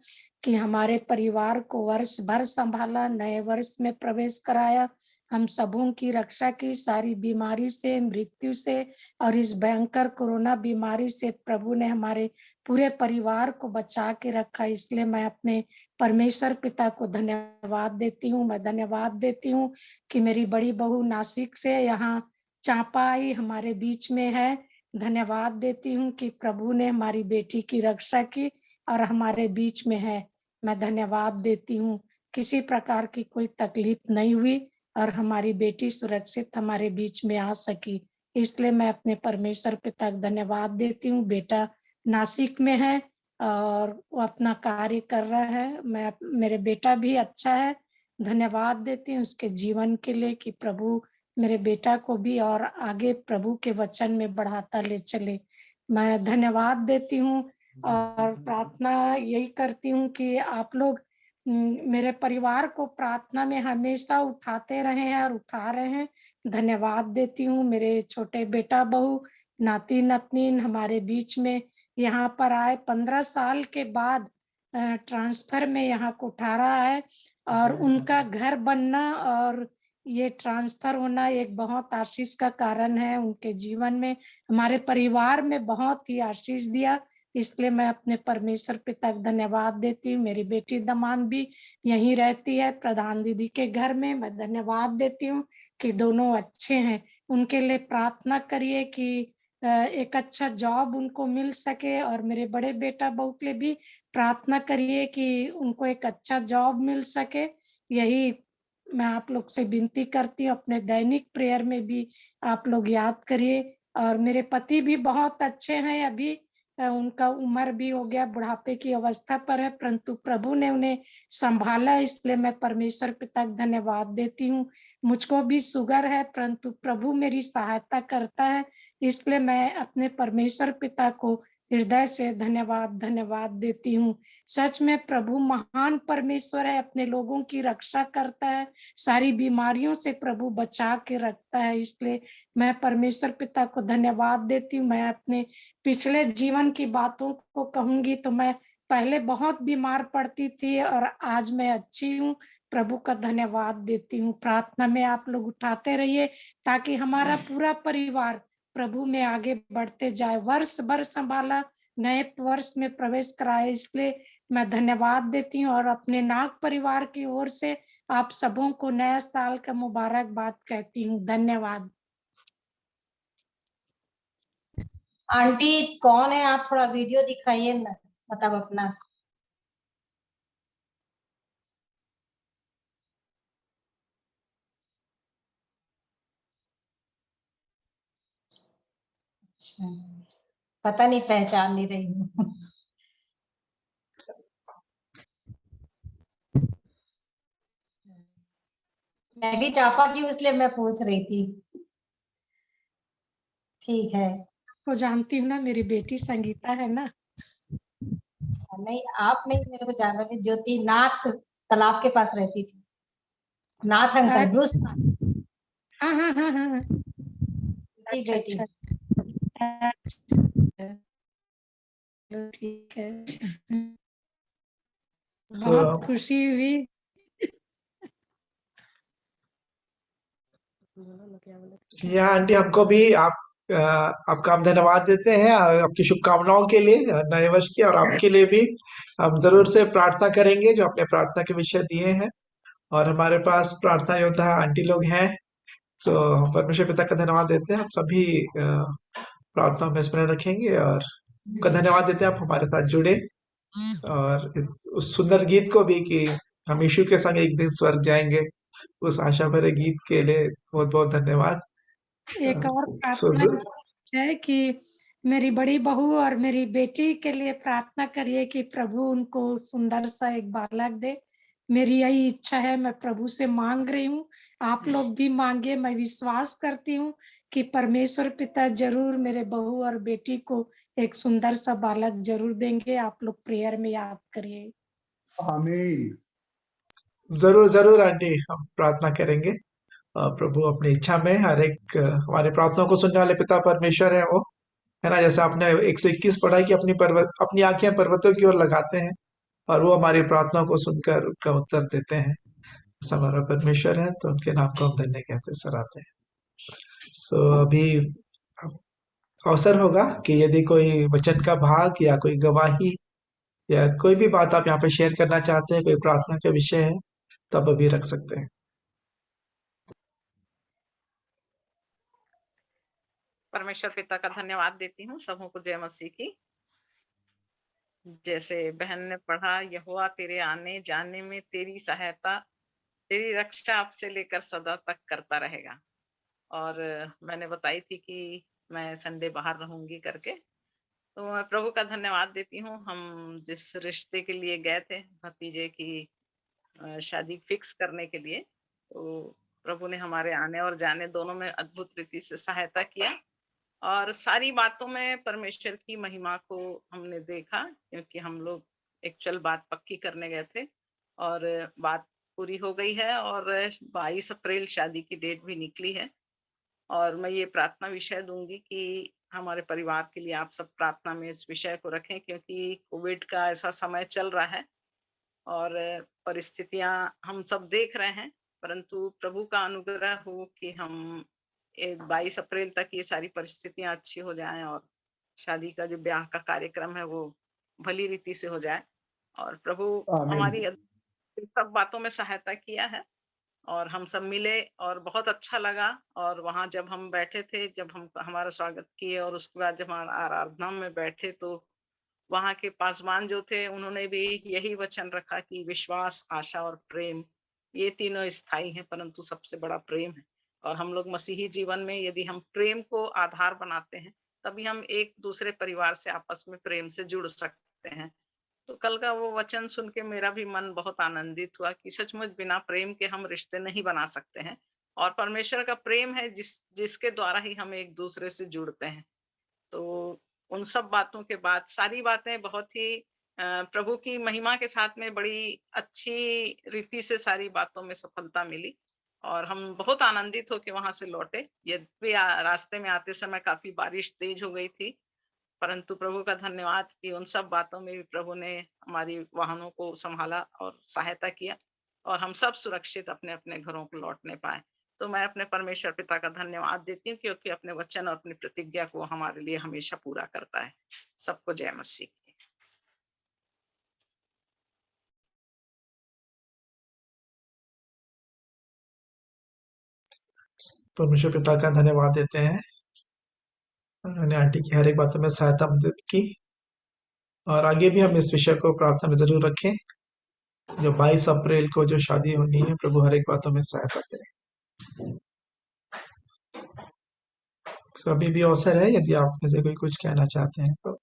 कि हमारे परिवार को वर्ष भर संभाला, नए वर्ष में प्रवेश कराया, हम सबों की रक्षा की, सारी बीमारी से, मृत्यु से और इस भयंकर कोरोना बीमारी से प्रभु ने हमारे पूरे परिवार को बचा के रखा। इसलिए मैं अपने परमेश्वर पिता को धन्यवाद देती हूँ। मैं धन्यवाद देती हूँ कि मेरी बड़ी बहू नासिक से यहाँ चांपा आई हमारे बीच में है। धन्यवाद देती हूँ कि प्रभु ने हमारी बेटी की रक्षा की और हमारे बीच में है। मैं धन्यवाद देती हूँ किसी प्रकार की कोई तकलीफ नहीं हुई और हमारी बेटी सुरक्षित हमारे बीच में आ सकी। इसलिए मैं अपने परमेश्वर पिता को धन्यवाद देती हूँ। बेटा नासिक में है और वो अपना कार्य कर रहा है। मेरे बेटा भी अच्छा है। धन्यवाद देती हूँ उसके जीवन के लिए कि प्रभु मेरे बेटा को भी और आगे प्रभु के वचन में बढ़ाता ले चले। मैं धन्यवाद देती हूँ और प्रार्थना यही करती हूँ कि आप लोग मेरे परिवार को प्रार्थना में हमेशा उठाते रहे हैं और उठा रहे हैं। धन्यवाद देती हूँ। मेरे छोटे बेटा बहू नाती नतनीन हमारे बीच में यहाँ पर आए 15 साल के बाद ट्रांसफर में यहाँ को उठा रहा है और उनका घर बनना और ये ट्रांसफर होना एक बहुत आशीष का कारण है उनके जीवन में। हमारे परिवार में बहुत ही आशीष दिया। इसलिए मैं अपने परमेश्वर पिता को धन्यवाद देती हूँ। मेरी बेटी दमान भी यहीं रहती है प्रधान दीदी के घर में। मैं धन्यवाद देती हूँ कि दोनों अच्छे हैं। उनके लिए प्रार्थना करिए कि एक अच्छा जॉब उनको मिल सके और मेरे बड़े बेटा बहू के लिए भी प्रार्थना करिए कि उनको एक अच्छा जॉब मिल सके। यही मैं आप लोग से विनती करती हूँ। अपने दैनिक प्रेयर में भी आप लोग याद करिए। और मेरे पति भी बहुत अच्छे हैं। अभी उनका उम्र भी हो गया, बुढ़ापे की अवस्था पर है, परंतु प्रभु ने उन्हें संभाला। इसलिए मैं परमेश्वर पिता को धन्यवाद देती हूँ। मुझको भी शुगर है परंतु प्रभु मेरी सहायता करता है। इसलिए मैं अपने परमेश्वर पिता को हृदय से धन्यवाद देती हूँ। सच में प्रभु महान परमेश्वर है, अपने लोगों की रक्षा करता है, सारी बीमारियों से प्रभु बचा के रखता है। इसलिए मैं परमेश्वर पिता को धन्यवाद देती हूँ। मैं अपने पिछले जीवन की बातों को कहूंगी तो मैं पहले बहुत बीमार पड़ती थी और आज मैं अच्छी हूँ। प्रभु का धन्यवाद देती हूँ। प्रार्थना में आप लोग उठाते रहिए ताकि हमारा पूरा परिवार प्रभु में आगे बढ़ते जाए। वर्ष भर संभाला, नए वर्ष में प्रवेश कराए। इसलिए मैं धन्यवाद देती हूँ और अपने नाग परिवार की ओर से आप सबों को नया साल का मुबारकबाद कहती हूँ। धन्यवाद। आंटी कौन है आप? थोड़ा वीडियो दिखाइए ना, मतलब अपना। अच्छा, पता नहीं, पहचान नहीं रही हूँ। मैं भी चापा की, इसलिए मैं पूछ रही थी। ठीक है। वो जानती हूँ ना, मेरी बेटी संगीता है ना। नहीं, आप नहीं, मेरे को जाना भी। ज्योति नाथ तालाब के पास रहती थी। नाथ अंकल, ब्रूस नाथ हाँ हाँ हाँ हाँ की अच्छा बेटी। अच्छा। चलो ठीक है। So, बहुत खुशी हुई। जी हाँ आंटी, हमको भी आपका हम धन्यवाद देते हैं आपकी शुभकामनाओं के लिए नए वर्ष की, और आपके लिए भी हम जरूर से प्रार्थना करेंगे जो आपने प्रार्थना के विषय दिए हैं। और हमारे पास प्रार्थना योद्धा आंटी लोग हैं, तो हम परमेश्वर पिता का धन्यवाद देते हैं। आप सभी प्रार्थना में स्मरण रखेंगे और उसका धन्यवाद देते हैं आप हमारे साथ जुड़े, और उस सुंदर गीत को भी कि हम यीशु के संग एक दिन स्वर्ग जाएंगे, उस आशा भरे गीत के लिए बहुत बहुत धन्यवाद। एक और सो प्रार्थना है कि मेरी बड़ी बहू और मेरी बेटी के लिए प्रार्थना करिए कि प्रभु उनको सुंदर सा एक बालक दे। मेरी यही इच्छा है, मैं प्रभु से मांग रही हूँ, आप लोग भी मांगे। मैं विश्वास करती हूँ कि परमेश्वर पिता जरूर मेरे बहू और बेटी को एक सुंदर सा बालक जरूर देंगे। आप लोग प्रेयर में याद करिए। आमीन। जरूर जरूर आंटी, हम प्रार्थना करेंगे। प्रभु अपनी इच्छा में हर एक हमारी प्रार्थना को सुनने वाले पिता परमेश्वर है वो, है ना। जैसे आपने 121 पढ़ा है कि अपनी आंखें पर्वतों की ओर लगाते हैं और वो हमारी प्रार्थना को सुनकर उसका उत्तर देते हैं। ऐसा हमारा परमेश्वर है, तो उनके नाम को हम धन्य कहते सराहते हैं। सो अभी अवसर होगा कि यदि कोई वचन का भाग या कोई गवाही या कोई भी बात आप यहाँ पे शेयर करना चाहते हैं, कोई प्रार्थना का विषय है, तो आप अभी रख सकते हैं। परमेश्वर पिता का धन्यवाद देती हूँ। सबों को जय मसीह की। जैसे बहन ने पढ़ा, यहोवा तेरे आने जाने में तेरी सहायता, तेरी रक्षा आपसे लेकर सदा तक करता रहेगा। और मैंने बताई थी कि मैं संडे बाहर रहूंगी करके, तो मैं प्रभु का धन्यवाद देती हूँ। हम जिस रिश्ते के लिए गए थे, भतीजे की शादी फिक्स करने के लिए, तो प्रभु ने हमारे आने और जाने दोनों में अद्भुत रीति से सहायता किया, और सारी बातों में परमेश्वर की महिमा को हमने देखा, क्योंकि हम लोग एक्चुअल बात पक्की करने गए थे और बात पूरी हो गई है, और 22 अप्रैल शादी की डेट भी निकली है। और मैं ये प्रार्थना विषय दूंगी कि हमारे परिवार के लिए आप सब प्रार्थना में इस विषय को रखें, क्योंकि कोविड का ऐसा समय चल रहा है और परिस्थितियां हम सब देख रहे हैं, परंतु प्रभु का अनुग्रह हो कि हम 22 अप्रैल तक ये सारी परिस्थितियां अच्छी हो जाएं और शादी का जो ब्याह का कार्यक्रम है वो भली रीति से हो जाए। और प्रभु हमारी सब बातों में सहायता किया है, और हम सब मिले और बहुत अच्छा लगा। और वहां जब हम बैठे थे, जब हम हमारा स्वागत किए और उसके बाद जब हम आराधना में बैठे, तो वहां के पासवान जो थे उन्होंने भी यही वचन रखा कि विश्वास, आशा और प्रेम, ये तीनों स्थायी हैं, परंतु सबसे बड़ा प्रेम है। और हम लोग मसीही जीवन में यदि हम प्रेम को आधार बनाते हैं, तभी हम एक दूसरे परिवार से आपस में प्रेम से जुड़ सकते हैं। तो कल का वो वचन सुन के मेरा भी मन बहुत आनंदित हुआ कि सचमुच बिना प्रेम के हम रिश्ते नहीं बना सकते हैं, और परमेश्वर का प्रेम है जिसके द्वारा ही हम एक दूसरे से जुड़ते हैं। तो उन सब बातों के बाद सारी बातें बहुत ही प्रभु की महिमा के साथ में बड़ी अच्छी रीति से सारी बातों में सफलता मिली, और हम बहुत आनंदित होकर वहां से लौटे। यद्यपि रास्ते में आते समय काफी बारिश तेज हो गई थी, परंतु प्रभु का धन्यवाद कि उन सब बातों में भी प्रभु ने हमारी वाहनों को संभाला और सहायता किया, और हम सब सुरक्षित अपने अपने घरों को लौटने पाए। तो मैं अपने परमेश्वर पिता का धन्यवाद देती हूँ, क्योंकि अपने वचन और अपनी प्रतिज्ञा को हमारे लिए हमेशा पूरा करता है। सबको जय मसीह। परमेश्वर पिता का धन्यवाद देते हैं, उन्होंने आंटी की हर एक बातों में सहायता मदद की, और आगे भी हम इस विषय को प्रार्थना में जरूर रखें। जो 22 अप्रैल को जो शादी होनी है, प्रभु हर एक बातों में सहायता करें। तो अभी भी अवसर है, यदि आप में से कोई कुछ कहना चाहते हैं तो।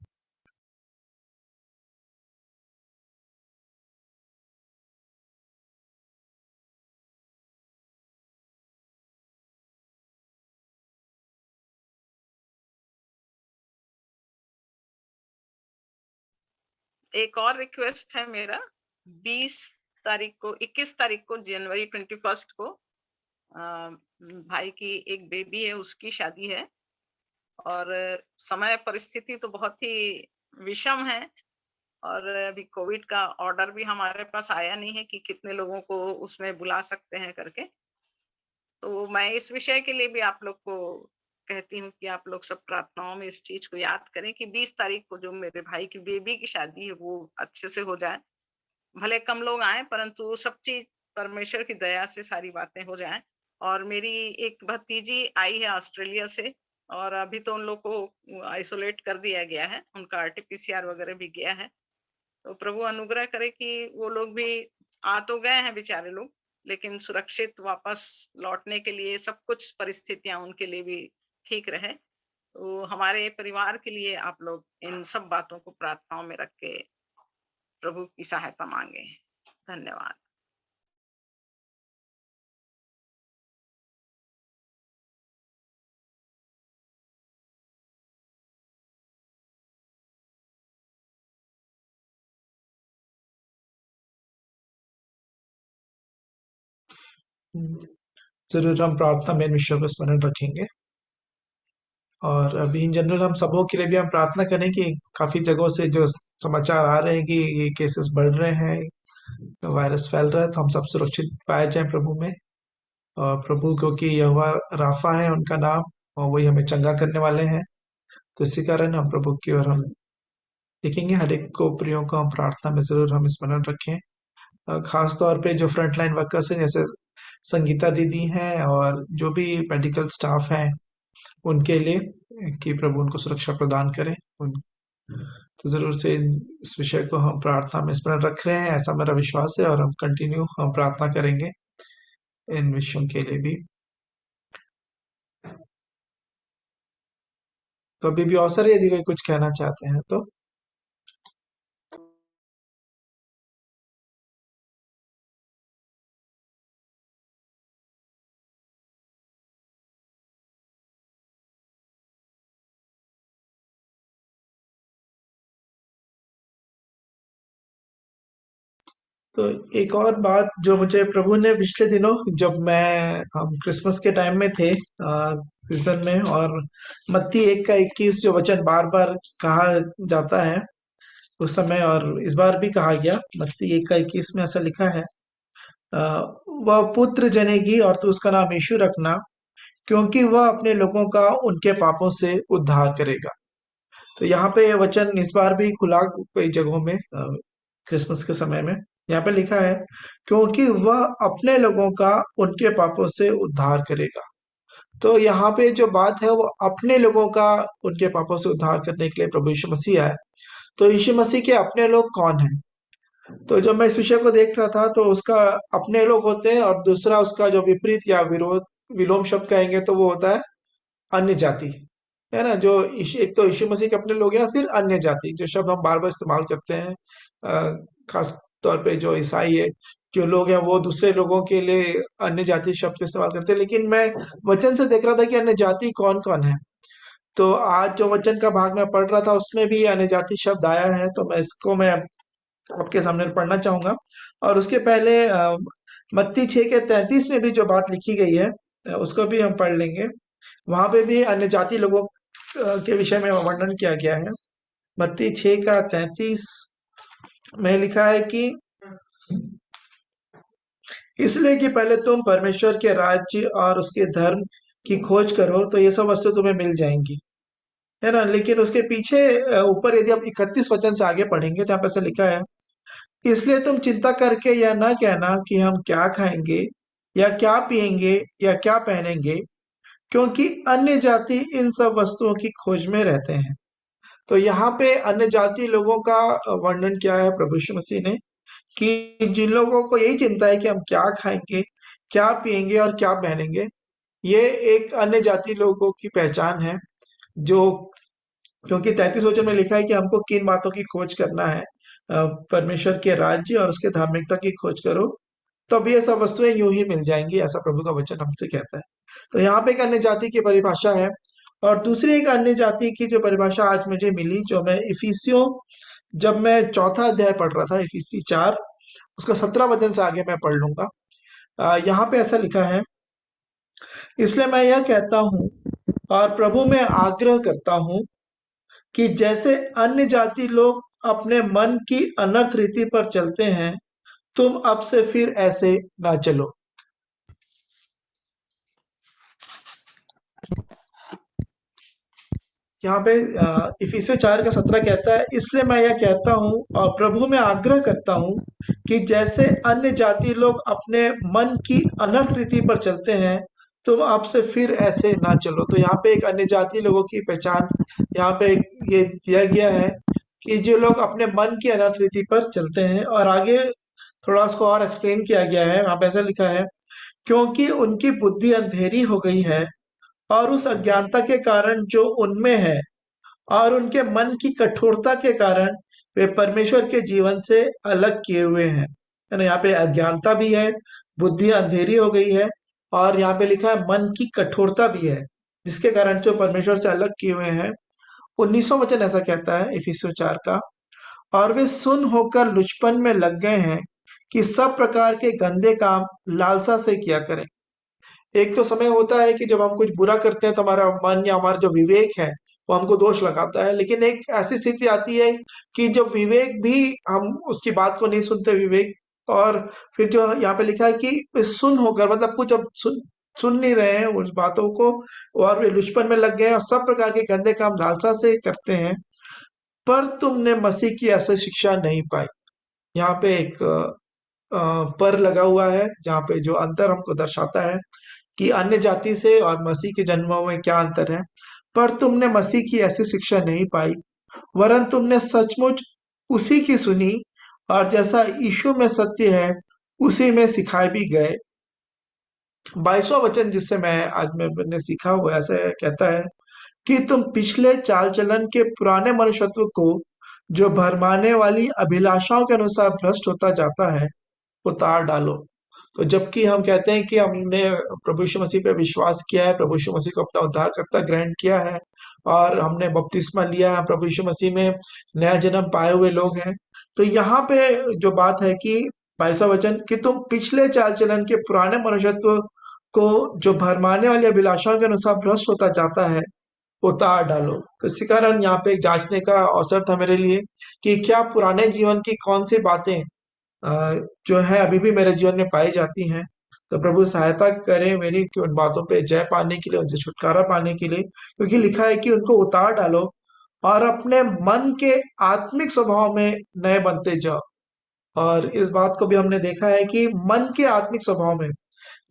एक और रिक्वेस्ट है मेरा, 21 तारीख को जनवरी 21 को भाई की एक बेबी है, उसकी शादी है, और समय परिस्थिति तो बहुत ही विषम है और अभी कोविड का ऑर्डर भी हमारे पास आया नहीं है कि कितने लोगों को उसमें बुला सकते हैं करके। तो मैं इस विषय के लिए भी आप लोग को कहती हूँ कि आप लोग सब प्रार्थनाओं में इस चीज को याद करें कि 20 तारीख को जो मेरे भाई की बेबी की शादी है वो अच्छे से हो जाए। भले कम लोग आए परंतु सब चीज परमेश्वर की दया से सारी बातें हो जाएं। और मेरी एक भतीजी आई है ऑस्ट्रेलिया से और अभी तो उन लोग को आइसोलेट कर दिया गया है, उनका आरटीपीसीआर वगैरह भी गया है। तो प्रभु अनुग्रह करे कि वो लोग भी आ तो गए हैं बेचारे लोग, लेकिन सुरक्षित वापस लौटने के लिए सब कुछ परिस्थितियां उनके लिए भी ठीक रहे। तो हमारे परिवार के लिए आप लोग इन सब बातों को प्रार्थनाओं में रख के प्रभु की सहायता मांगे। धन्यवाद। जरूर हम प्रार्थना में इन विषयों को स्मरण रखेंगे। और अभी इन जनरल हम सबों के लिए भी हम प्रार्थना करें कि काफी जगहों से जो समाचार आ रहे हैं कि ये केसेस बढ़ रहे हैं, वायरस फैल रहा है, तो हम सब सुरक्षित पाए जाएं प्रभु में। और प्रभु क्योंकि यहोवा राफा है उनका नाम, और वही हमें चंगा करने वाले हैं, तो इसी कारण हम प्रभु की ओर हम देखेंगे। हर एक को प्रियो को हम प्रार्थना में जरूर हम स्मरण रखें। खास तौर पे जो फ्रंटलाइन वर्कर्स हैं जैसे संगीता दीदी हैं और जो भी मेडिकल स्टाफ हैं उनके लिए कि प्रभु उनको सुरक्षा प्रदान करें। तो जरूर से इस विषय को हम प्रार्थना में स्मरण रख रहे हैं, ऐसा मेरा विश्वास है, और हम कंटिन्यू हम प्रार्थना करेंगे इन विषयों के लिए भी। तो अभी भी अवसर है यदि कोई कुछ कहना चाहते हैं तो। तो एक और बात जो मुझे प्रभु ने पिछले दिनों जब मैं हम क्रिसमस के टाइम में थे सीजन में, और मत्ती 1:21 जो वचन बार बार कहा जाता है उस समय, और इस बार भी कहा गया मत्ती 1:21 में ऐसा लिखा है, वह पुत्र जनेगी और तू उसका नाम यीशु रखना, क्योंकि वह अपने लोगों का उनके पापों से उद्धार करेगा। तो यहाँ पे वचन इस बार भी खुला कई जगहों में क्रिसमस के समय में, यहाँ पे लिखा है क्योंकि वह अपने लोगों का उनके पापों से उद्धार करेगा। तो यहाँ पे जो बात है वो अपने लोगों का उनके पापों से उद्धार करने के लिए प्रभु यीशु मसीह आए। तो यीशु मसीह के अपने लोग कौन हैं? तो जब मैं इस विषय को देख रहा था तो उसका अपने लोग होते हैं, और दूसरा उसका जो विपरीत या विरोध विलोम शब्द कहेंगे तो वो होता है अन्य जाति, है ना। जो एक तो यीशु मसीह के अपने लोग हैं, फिर अन्य जाति, जो शब्द हम बार बार इस्तेमाल करते हैं, खास तौर पे जो ईसाई है जो लोग हैं वो दूसरे लोगों के लिए अन्य जाति शब्द इस्तेमाल करते हैं। लेकिन मैं वचन से देख रहा था कि अन्य जाति कौन कौन है। तो आज जो वचन का भाग मैं पढ़ रहा था उसमें भी अन्य जाति शब्द आया है, तो मैं इसको मैं आपके सामने पढ़ना चाहूंगा। और उसके पहले मत्ती 6:33 में भी जो बात लिखी गई है उसको भी हम पढ़ लेंगे। वहां पे भी अन्य जाति लोगों के विषय में वर्णन किया गया है। मत्ती 6:33 में लिखा है कि इसलिए कि पहले तुम परमेश्वर के राज्य और उसके धर्म की खोज करो तो ये सब वस्तु तुम्हें मिल जाएंगी, है ना। लेकिन उसके पीछे ऊपर यदि आप 31 वचन से आगे पढ़ेंगे तो यहाँ पे ऐसा लिखा है, इसलिए तुम चिंता करके यह ना कहना कि हम क्या खाएंगे या क्या पिएंगे या क्या पहनेंगे, क्योंकि अन्य जाति इन सब वस्तुओं की खोज में रहते हैं। तो यहाँ पे अन्य जाति लोगों का वर्णन किया है प्रभु यीशु मसीह ने, कि जिन लोगों को यही चिंता है कि हम क्या खाएंगे, क्या पिएंगे और क्या पहनेंगे, ये एक अन्य जाति लोगों की पहचान है। जो क्योंकि 33 वचन में लिखा है कि हमको किन बातों की खोज करना है, परमेश्वर के राज्य और उसके धार्मिकता की खोज करो, तब ये सब वस्तुएं यूं ही मिल जाएंगी, ऐसा प्रभु का वचन हमसे कहता है। तो यहाँ पे एक अन्य जाति की परिभाषा है। और दूसरी एक अन्य जाति की जो परिभाषा आज मुझे मिली, जो मैं इफिसियों जब मैं 4था अध्याय पढ़ रहा था, इफिसी 4 उसका 17 वचन से आगे मैं पढ़ लूंगा। यहाँ पे ऐसा लिखा है, इसलिए मैं यह कहता हूँ और प्रभु में आग्रह करता हूँ कि जैसे अन्य जाति लोग अपने मन की अनर्थ रीति पर चलते हैं, तुम अब से फिर ऐसे ना चलो। यहाँ पे इफिसियों 4:17 कहता है, इसलिए मैं यह कहता हूँ और प्रभु में आग्रह करता हूँ कि जैसे अन्य जाति लोग अपने मन की अनर्थ रीति पर चलते हैं, तुम अब से फिर ऐसे ना चलो। तो यहाँ पे एक अन्य जाति लोगों की पहचान यहाँ पे ये दिया गया है कि जो लोग अपने मन की अनर्थ रीति पर चलते हैं। और आगे थोड़ा उसको और एक्सप्लेन किया गया है, वहां पे ऐसा लिखा है, क्योंकि उनकी बुद्धि अंधेरी हो गई है और उस अज्ञानता के कारण जो उनमें है और उनके मन की कठोरता के कारण वे परमेश्वर के जीवन से अलग किए हुए हैं। है ना, यहाँ पे अज्ञानता भी है, बुद्धि अंधेरी हो गई है, और यहाँ पे लिखा है मन की कठोरता भी है, जिसके कारण से वो परमेश्वर से अलग किए हुए हैं। 19वां वचन ऐसा कहता है इफिसियों 4 का, और वे सुन होकर लुचपन में लग गए हैं कि सब प्रकार के गंदे काम लालसा से किया करें। एक तो समय होता है कि जब हम कुछ बुरा करते हैं तो हमारा मन या हमारा जो विवेक है वो हमको दोष लगाता है, लेकिन एक ऐसी स्थिति आती है कि जब विवेक भी हम उसकी बात को नहीं सुनते विवेक, और फिर जो यहाँ पे लिखा है कि सुन होकर, मतलब कुछ अब सुन नहीं रहे हैं उस बातों को, और वे लुचपन में लग गए हैं और सब प्रकार के गंदे काम लालसा से करते हैं। पर तुमने मसीह की ऐसी शिक्षा नहीं पाई। यहाँ पे एक पर लगा हुआ है, जहाँ पे जो अंतर हमको दर्शाता है कि अन्य जाति से और मसीह के जन्मों में क्या अंतर है। पर तुमने मसीह की ऐसी शिक्षा नहीं पाई, वरन तुमने सचमुच उसी की सुनी और जैसा यीशु में सत्य है उसी में सिखाए भी गए। 22वां वचन जिससे मैं आज मैंने सीखा हुआ ऐसे कहता है कि तुम पिछले चाल चलन के पुराने मनुष्यत्व को, जो भरमाने वाली अभिलाषाओं के अनुसार भ्रष्ट होता जाता है, उतार डालो। तो जबकि हम कहते हैं कि हमने प्रभु यीशु मसीह पे विश्वास किया है, प्रभु यीशु मसीह को अपना उद्धारकर्ता ग्रहण किया है और हमने बपतिस्मा लिया है, प्रभु यीशु मसीह में नया जन्म पाए हुए लोग हैं, तो यहाँ पे जो बात है कि 22वां वचन कि तुम पिछले चाल चलन के पुराने मनुष्यत्व को, जो भरमाने वाली अभिलाषाओं के अनुसार भ्रष्ट होता जाता है, उतार डालो। तो इसी कारण यहाँ पे एक जांचने का अवसर था मेरे लिए कि क्या पुराने जीवन की कौन सी बातें जो है अभी भी मेरे जीवन में पाई जाती हैं। तो प्रभु सहायता करे मेरी कि उन बातों पे जय पाने के लिए, उनसे छुटकारा पाने के लिए, क्योंकि लिखा है कि उनको उतार डालो और अपने मन के आत्मिक स्वभाव में नए बनते जाओ। और इस बात को भी हमने देखा है कि मन के आत्मिक स्वभाव में,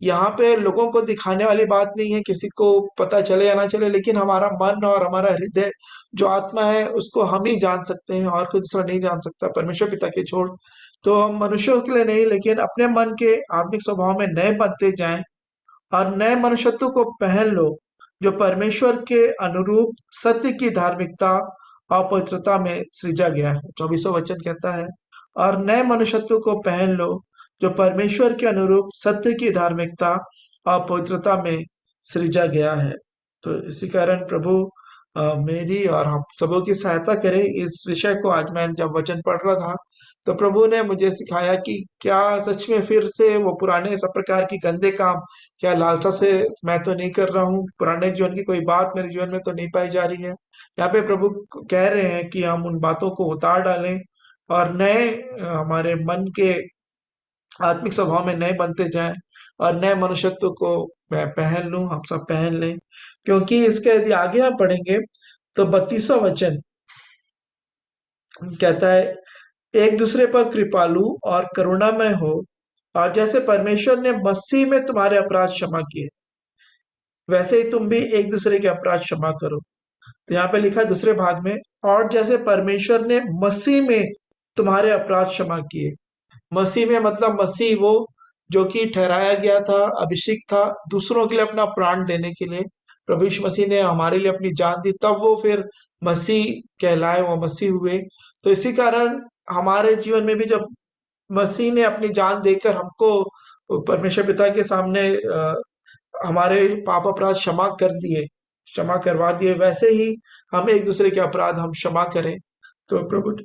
यहाँ पे लोगों को दिखाने वाली बात नहीं है, किसी को पता चले या ना चले, लेकिन हमारा मन और हमारा हृदय जो आत्मा है उसको हम ही जान सकते हैं और कोई दूसरा नहीं जान सकता, परमेश्वर पिता के छोड़। तो हम मनुष्यों के लिए नहीं, लेकिन अपने मन के आत्मिक स्वभाव में नए बनते जाएं और नए मनुष्यत्व को पहन लो, जो परमेश्वर के अनुरूप सत्य की धार्मिकता और पवित्रता में सृजा गया है। 24वां वचन कहता है, और नए मनुष्यत्व को पहन लो जो परमेश्वर के अनुरूप सत्य की धार्मिकता और पवित्रता में सृजा गया है। तो इसी कारण प्रभु मेरी और हम सबों की सहायता करे। इस विषय को आज मैं जब वचन पढ़ रहा था तो प्रभु ने मुझे सिखाया कि क्या सच में फिर से वो पुराने सब प्रकार की गंदे काम, क्या लालसा से मैं तो नहीं कर रहा हूँ, पुराने जीवन की कोई बात मेरे जीवन में तो नहीं पाई जा रही है। यहाँ पे प्रभु कह रहे हैं कि हम उन बातों को उतार डालें और नए हमारे मन के आत्मिक स्वभाव में नए बनते जाएं और नए मनुष्यत्व को मैं पहन लूं, हम सब पहन लें। क्योंकि इसके यदि आगे आप पढ़ेंगे तो 32वां वचन कहता है, एक दूसरे पर कृपालु और करुणामय हो, और जैसे परमेश्वर ने मसीह में तुम्हारे अपराध क्षमा किए, वैसे ही तुम भी एक दूसरे के अपराध क्षमा करो। तो यहाँ पे लिखा है दूसरे भाग में, और जैसे परमेश्वर ने मसीह में तुम्हारे अपराध क्षमा किए। मसीह में मतलब मसीह वो जो कि ठहराया गया था, अभिषेक था दूसरों के लिए अपना प्राण देने के लिए। प्रभु यीशु मसीह ने हमारे लिए अपनी जान दी, तब वो फिर मसीह कहलाए, वो मसीह हुए। तो इसी कारण हमारे जीवन में भी जब मसीह ने अपनी जान देकर हमको परमेश्वर पिता के सामने हमारे पाप अपराध क्षमा करवा दिए, वैसे ही हम एक दूसरे के अपराध हम क्षमा करें। तो प्रभु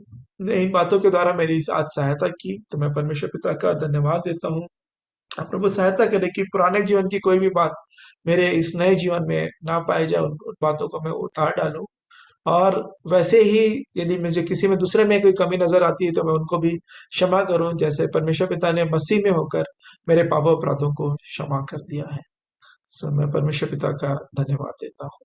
ने इन बातों के द्वारा मेरी आज सहायता की, तो मैं परमेश्वर पिता का धन्यवाद देता हूँ आप प्रभु सहायता करें कि पुराने जीवन की कोई भी बात मेरे इस नए जीवन में ना पाई जाए, उन बातों को मैं उतार डालूं। और वैसे ही यदि मुझे किसी में दूसरे में कोई कमी नजर आती है तो मैं उनको भी क्षमा करूं, जैसे परमेश्वर पिता ने मसीह में होकर मेरे पाप अपराधों को क्षमा कर दिया है। सो मैं परमेश्वर पिता का धन्यवाद देता हूँ।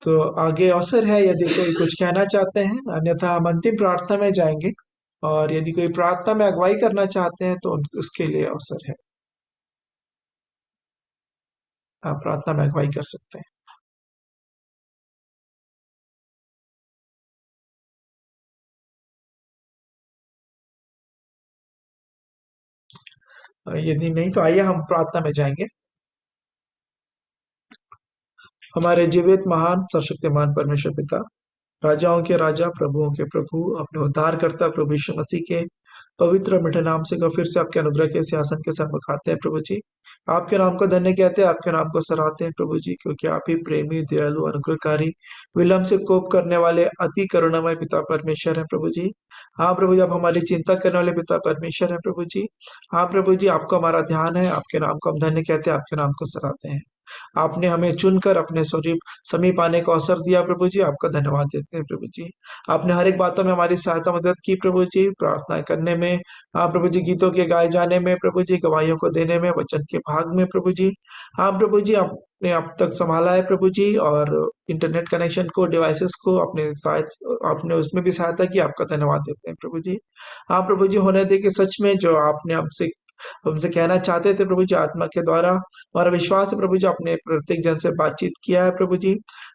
तो आगे अवसर है यदि कोई कुछ कहना चाहते हैं, अन्यथा हम अंतिम प्रार्थना में जाएंगे। और यदि कोई प्रार्थना में अगुवाई करना चाहते हैं तो उसके लिए अवसर है, आप प्रार्थना में अगुवाई कर सकते हैं। यदि नहीं तो आइए हम प्रार्थना में जाएंगे। हमारे जीवित महान सर्वशक्तिमान परमेश्वर पिता, राजाओं के राजा, प्रभुओं के प्रभु, अपने उद्धारकर्ता प्रभु यीशु मसीह के पवित्र मीठे नाम से फिर से आपके अनुग्रह के सिंहासन के सन्मुख आते हैं प्रभु जी। आपके नाम को धन्य कहते हैं, आपके नाम को सराहते हैं प्रभु जी, क्योंकि आप ही प्रेमी, दयालु, अनुग्रहकारी, विलंब से कोप करने वाले अति करुणामय पिता परमेश्वर है प्रभु जी। हाँ प्रभु जी, आप हमारी चिंता करने वाले पिता परमेश्वर है प्रभु जी। हाँ प्रभु जी, आपको हमारा ध्यान है, आपके नाम को हम धन्य कहते हैं, आपके नाम को सराहते हैं। आपने हमें चुनकर अपने स्वरूप समीप आने का अवसर दिया प्रभु जी, आपका धन्यवाद देते हैं प्रभु जी। आपने हर एक बातों में हमारी सहायता मदद की प्रभु जी, प्रार्थना करने में, हाँ प्रभु जी, गीतों के गाए जाने में प्रभु जी, गवाहियों को देने में, वचन के भाग में प्रभु जी। हाँ प्रभु जी, आपने अब तक संभाला है प्रभु जी, और इंटरनेट कनेक्शन को, डिवाइसेस को अपने आपने उसमें भी सहायता की, आपका धन्यवाद देते हैं प्रभु जी। हाँ प्रभु जी, होने दे कि सच में जो आपने हमसे कहना चाहते थे प्रभु जी, आत्मा के द्वारा हमारा विश्वास है प्रभु जी, आपने प्रत्येक जन से बातचीत किया है प्रभु जी।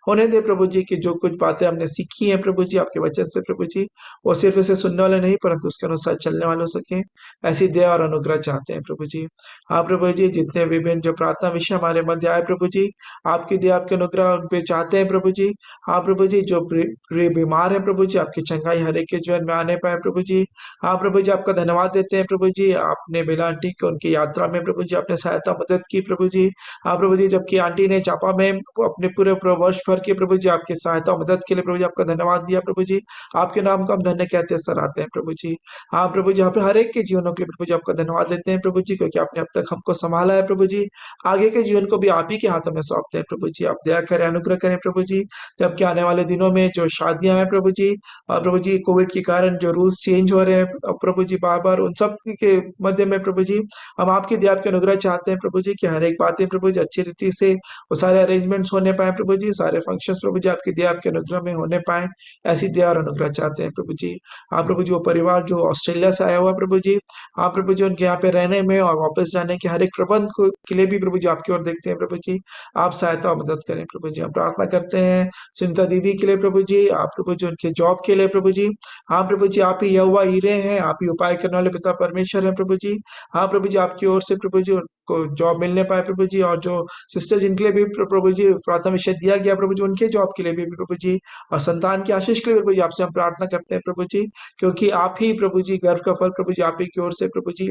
होने दे प्रभु जी कि जो कुछ बातें हमने सीखी हैं प्रभु जी आपके वचन से प्रभु जी, वो सिर्फ इसे सुनने वाले नहीं परंतु उसके अनुसार चलने वाले हो सके, ऐसी दया और अनुग्रह चाहते हैं प्रभु जी। हाँ प्रभु जी, जितने विभिन्न जो प्रार्थना विषय हमारे मध्य आए प्रभु जी, आपकी दया आपके अनुग्रह उन पे चाहते हैं प्रभु जी। हाँ प्रभु जी, जो बीमार है प्रभु जी, आपकी चंगाई हर एक के जीवन में आने पाए प्रभु जी। हाँ प्रभु जी, आपका धन्यवाद देते हैं प्रभु जी, आपने बेला आंटी को उनकी यात्रा में प्रभु जी आपने सहायता मदद की प्रभु जी। हाँ प्रभु जी, जबकि आंटी ने चापा में अपने पूरे वर्ष भर के प्रभु जी आपकी सहायता मदद के लिए प्रभु जी आपका धन्यवाद दिया प्रभु जी, आपके नाम को हम धन्य कहते हैं, सराहते हैं प्रभु जी। हाँ प्रभु जी, यहाँ पे हर एक के जीवनों के लिए प्रभु जी आपका धन्यवाद देते हैं प्रभु जी, क्योंकि आपने अब तक हमको संभाला है प्रभु जी। आगे के जीवन को भी आप ही के हाथों में सौंपते हैं प्रभु जी, आप दया करें, अनुग्रह करें प्रभु जी। जबकि आने वाले दिनों में जो शादियां हैं प्रभु जी, और प्रभु जी कोविड के कारण जो रूल्स चेंज हो रहे हैं प्रभु जी बार बार, उन सब के मध्य में प्रभु जी हम आपकी दया आपके अनुग्रह चाहते हैं प्रभु जी, कि हर एक बातें प्रभु जी अच्छी रीति से वो सारे अरेंजमेंट्स होने पाए प्रभु जी, सारे फंक्शंस प्रभु जी आपकी दया आपके अनुग्रह में होने पाए, ऐसी दया और अनुग्रह चाहते हैं प्रभु जी। हाँ प्रभु जी, वो परिवार जो ऑस्ट्रेलिया से आया हुआ प्रभु जी, हाँ प्रभु जी, उनके यहाँ पे रहने में और वापस जाने के हर एक प्रबंध के लिए भी प्रभु जी आपकी ओर देखते हैं प्रभु जी, आप सहायता और मदद करें प्रभु जी। हम प्रार्थना करते हैं सुनीता दीदी के लिए प्रभु जी, आप प्रभु जी उनके जॉब के लिए प्रभु जी। हाँ प्रभु जी, आप ही यहोवा हीरे हैं, आप ही उपाय करने वाले पिता परमेश्वर है प्रभु जी। हाँ प्रभु जी, आपकी ओर से प्रभु जी उनको जॉब मिलने पाए प्रभु जी, और जो सिस्टर जिनके लिए भी प्रभु जी प्रार्थना विषय दिया गया प्रभु जी, उनके जॉब के लिए भी प्रभु जी, और संतान की आशीष के लिए प्रभु जी आपसे हम प्रार्थना करते हैं प्रभु जी, क्योंकि आप ही प्रभु जी गर्भ का फल प्रभु जी आप ही की ओर से प्रभु जी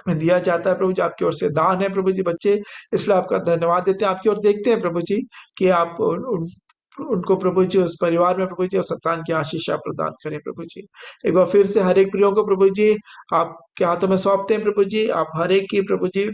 दिया जाता है प्रभु जी, आपकी ओर से दान है प्रभु जी बच्चे, इसलिए आपका धन्यवाद देते हैं, आपकी ओर देखते हैं प्रभु जी, कि आप उनको प्रभु जी उस परिवार में प्रभु जी और संतान की आशीष आप प्रदान करें प्रभु जी। एक बार फिर से हर एक प्रियो को प्रभु जी आपके हाथों में सौंपते हैं प्रभु जी, आप हर एक की प्रभु जी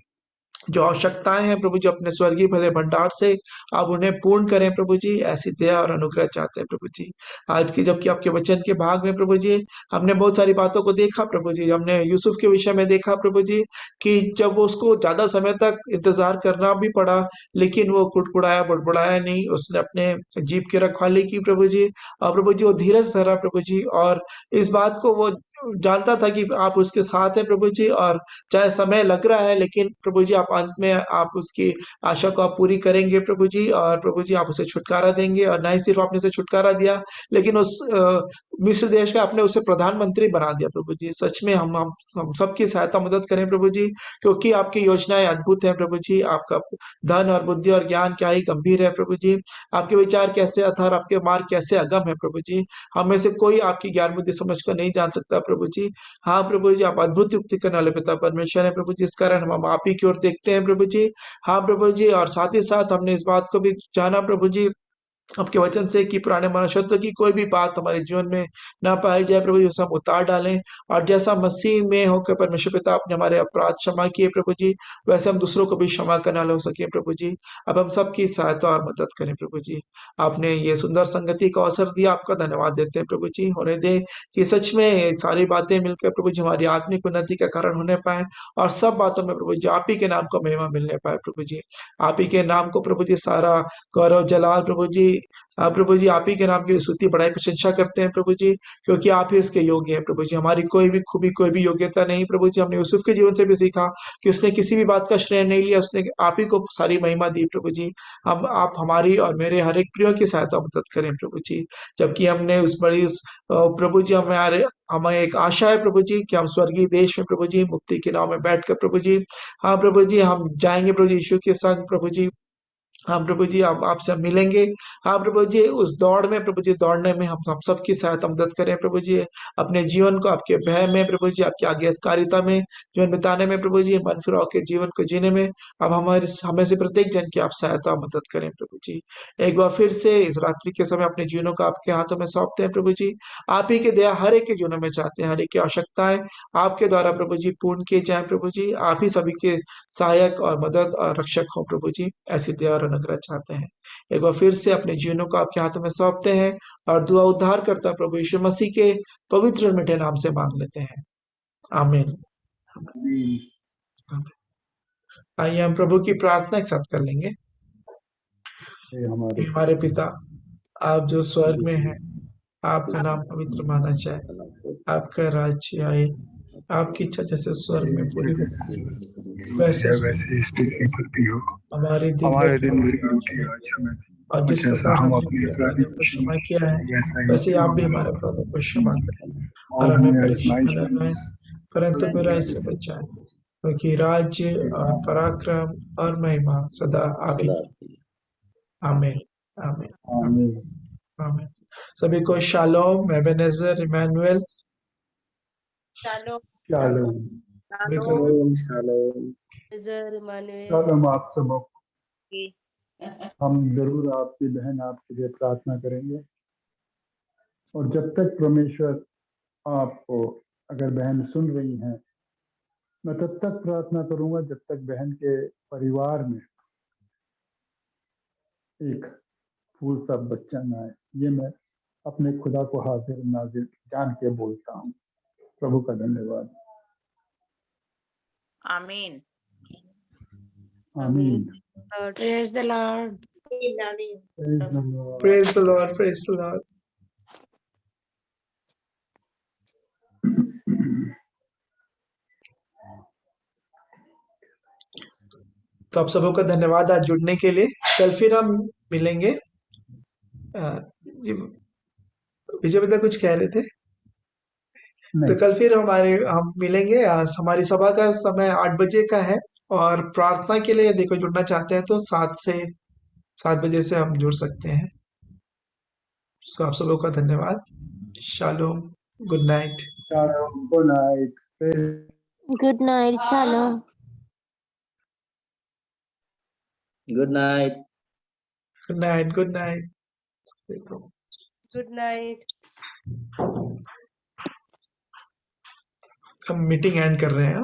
जो आवश्यकताएं हैं प्रभु जी अपने स्वर्गीय भले भंडार से आप उन्हें पूर्ण करें प्रभु जी, ऐसी दया और अनुग्रह चाहते हैं प्रभु जी। आज की जबकि आपके वचन के भाग में प्रभु जी हमने बहुत सारी बातों को देखा प्रभु जी, हमने यूसुफ के विषय में देखा प्रभु जी, कि जब उसको ज्यादा समय तक इंतजार करना भी पड़ा लेकिन वो कुड़कुड़ाया बड़बड़ाया नहीं, उसने अपने जीप की रखवाली की प्रभु जी, और प्रभु जी वो धीरज धरा प्रभु जी, और इस बात को वो जानता था कि आप उसके साथ हैं प्रभु जी, और चाहे समय लग रहा है लेकिन प्रभु जी आप अंत में आप उसकी आशा को आप पूरी करेंगे प्रभु जी, और प्रभु जी आप उसे छुटकारा देंगे, और न ही सिर्फ आपने उसे छुटकारा दिया लेकिन उस मिस्र देश का आपने उसे प्रधानमंत्री बना दिया प्रभु जी। सच में हम सबकी सहायता मदद करें प्रभु जी, क्योंकि आपकी योजनाएं अद्भुत है प्रभु जी, आपका धन और बुद्धि और ज्ञान क्या ही गंभीर है प्रभु जी, आपके विचार कैसे अथार, आपके मार्ग कैसे अगम है प्रभु जी, हम में से कोई आपकी ज्ञान बुद्धि समझ कर नहीं जान सकता प्रभु जी। हाँ प्रभु जी, आप अद्भुत युक्ति करने वाले पिता परमेश्वर है प्रभु जी, इस कारण हम आप ही की ओर देखते हैं प्रभु जी। हाँ प्रभु जी, और साथ ही साथ हमने इस बात को भी जाना प्रभु जी आपके वचन से कि पुराने मनुष्यत्व की कोई भी बात हमारे जीवन में ना पाई जाए प्रभु जी, उसे हम उतार डालें। और जैसा मसीह में होकर परमेश्वर पिता आपने हमारे अपराध क्षमा किए प्रभु जी, वैसे हम दूसरों को भी क्षमा करने वाले हो सके प्रभु जी। अब हम सबकी सहायता और मदद करें प्रभु जी। आपने ये सुंदर संगति का अवसर दिया, आपका धन्यवाद देते हैं प्रभु जी। होने दे कि सच में ये सारी बातें मिलकर प्रभु जी हमारी आत्मिक उन्नति का कारण होने पाए, और सब बातों में प्रभु जी आप ही के नाम को महिमा मिलने पाए प्रभु जी। आप ही के नाम को प्रभु जी सारा गौरव जलाल प्रभु जी, प्रभु जी आप ही के नाम की स्तुति बड़ाई प्रशंसा करते हैं प्रभु जी, क्योंकि आप ही इसके योग्य हैं प्रभु जी। हमारी कोई भी खूबी, कोई भी योग्यता नहीं प्रभु जी। हमने यूसुफ के जीवन से भी सीखा कि उसने किसी भी बात का श्रेय नहीं लिया, उसने आप ही को सारी महिमा दी प्रभु जी। हम आप हमारी और मेरे हर एक प्रियो की सहायता मदद करें प्रभु जी। जबकि हमने उस बड़ी उस प्रभु जी हमें एक आशा है प्रभु जी कि हम स्वर्गीय देश में प्रभु जी मुक्ति के नाव में बैठकर प्रभु जी, हाँ प्रभु जी हम जाएंगे प्रभु जी यीशु के संग प्रभु जी। हाँ प्रभु जी आप आपसे मिलेंगे। हाँ प्रभु जी उस दौड़ में प्रभु जी, दौड़ने में हम सबकी सहायता मदद करें प्रभु जी। अपने जीवन को आपके भय में प्रभु जी, आपकी आज्ञाकारिता में जीवन बिताने में प्रभु जी, मन फिराव के जीवन को जीने में अब हमें से प्रत्येक जन की आप सहायता मदद करें प्रभु जी। एक बार फिर से इस रात्रि के समय अपने जीवनों को आपके हाथों में सौंपते हैं प्रभु जी। आप ही की दया हर एक के जीवनों में चाहते हैं, हर एक की आवश्यकताएं आपके द्वारा प्रभु जी पूर्ण किए जाए प्रभु जी। आप ही सभी के सहायक और मदद और रक्षक हो प्रभु जी, ऐसी दया और अनुग्रह चाहते हैं। एक बार फिर से अपने जीवनों को आपके हाथों में सौंपते हैं और दुआ उद्धार करता प्रभु यीशु मसीह के पवित्र और मीठे नाम से मांग लेते हैं, आमीन। आइए हम प्रभु की प्रार्थना एक साथ कर लेंगे। हे हमारे पिता, आप जो स्वर्ग में हैं, आपका नाम पवित्र माना जाए, आपका राज्य आए, आपकी इच्छा जैसे स्वर्ग में पूरी वैसे हमारे दिन भर की रोटी आज हमें, और जिस प्रकार हमने अपने अपराधों को क्षमा किया है, वैसे आप भी हमारे अपराधों को क्षमा करें, और हमें परीक्षा में न लाएं, परंतु बुराई से बचाएं, क्योंकि राज्य और पराक्रम और महिमा सदा आप ही की। आमीन आमीन आमीन। सभी को शालोम, एबेनेजर, इमैनुअल। शालोम। शालोम आप सबों को। हम जरूर आपकी बहन आपके लिए प्रार्थना करेंगे, और जब तक परमेश्वर आपको, अगर बहन सुन रही हैं, मैं तब तक प्रार्थना करूंगा जब तक बहन के परिवार में एक फूल सा बच्चा न आए। ये मैं अपने खुदा को हाजिर नाजिर जान के बोलता हूँ। प्रभु का धन्यवाद। आमीन आमीन। Praise the Lord. Praise the Lord, praise the Lord। तो आप सबों का धन्यवाद आज जुड़ने के लिए। कल फिर हम मिलेंगे। विजय पिता कुछ कह रहे थे? तो कल फिर हम मिलेंगे। हमारी सभा का समय 8 बजे का है, और प्रार्थना के लिए देखो जुड़ना चाहते हैं तो 7 बजे से हम जुड़ सकते हैं। सो आप सबों का धन्यवाद। Shalom, good night. Good night. Good night, Shalom. Good night. Good night, good night, good night. हम मीटिंग एंड कर रहे हैं।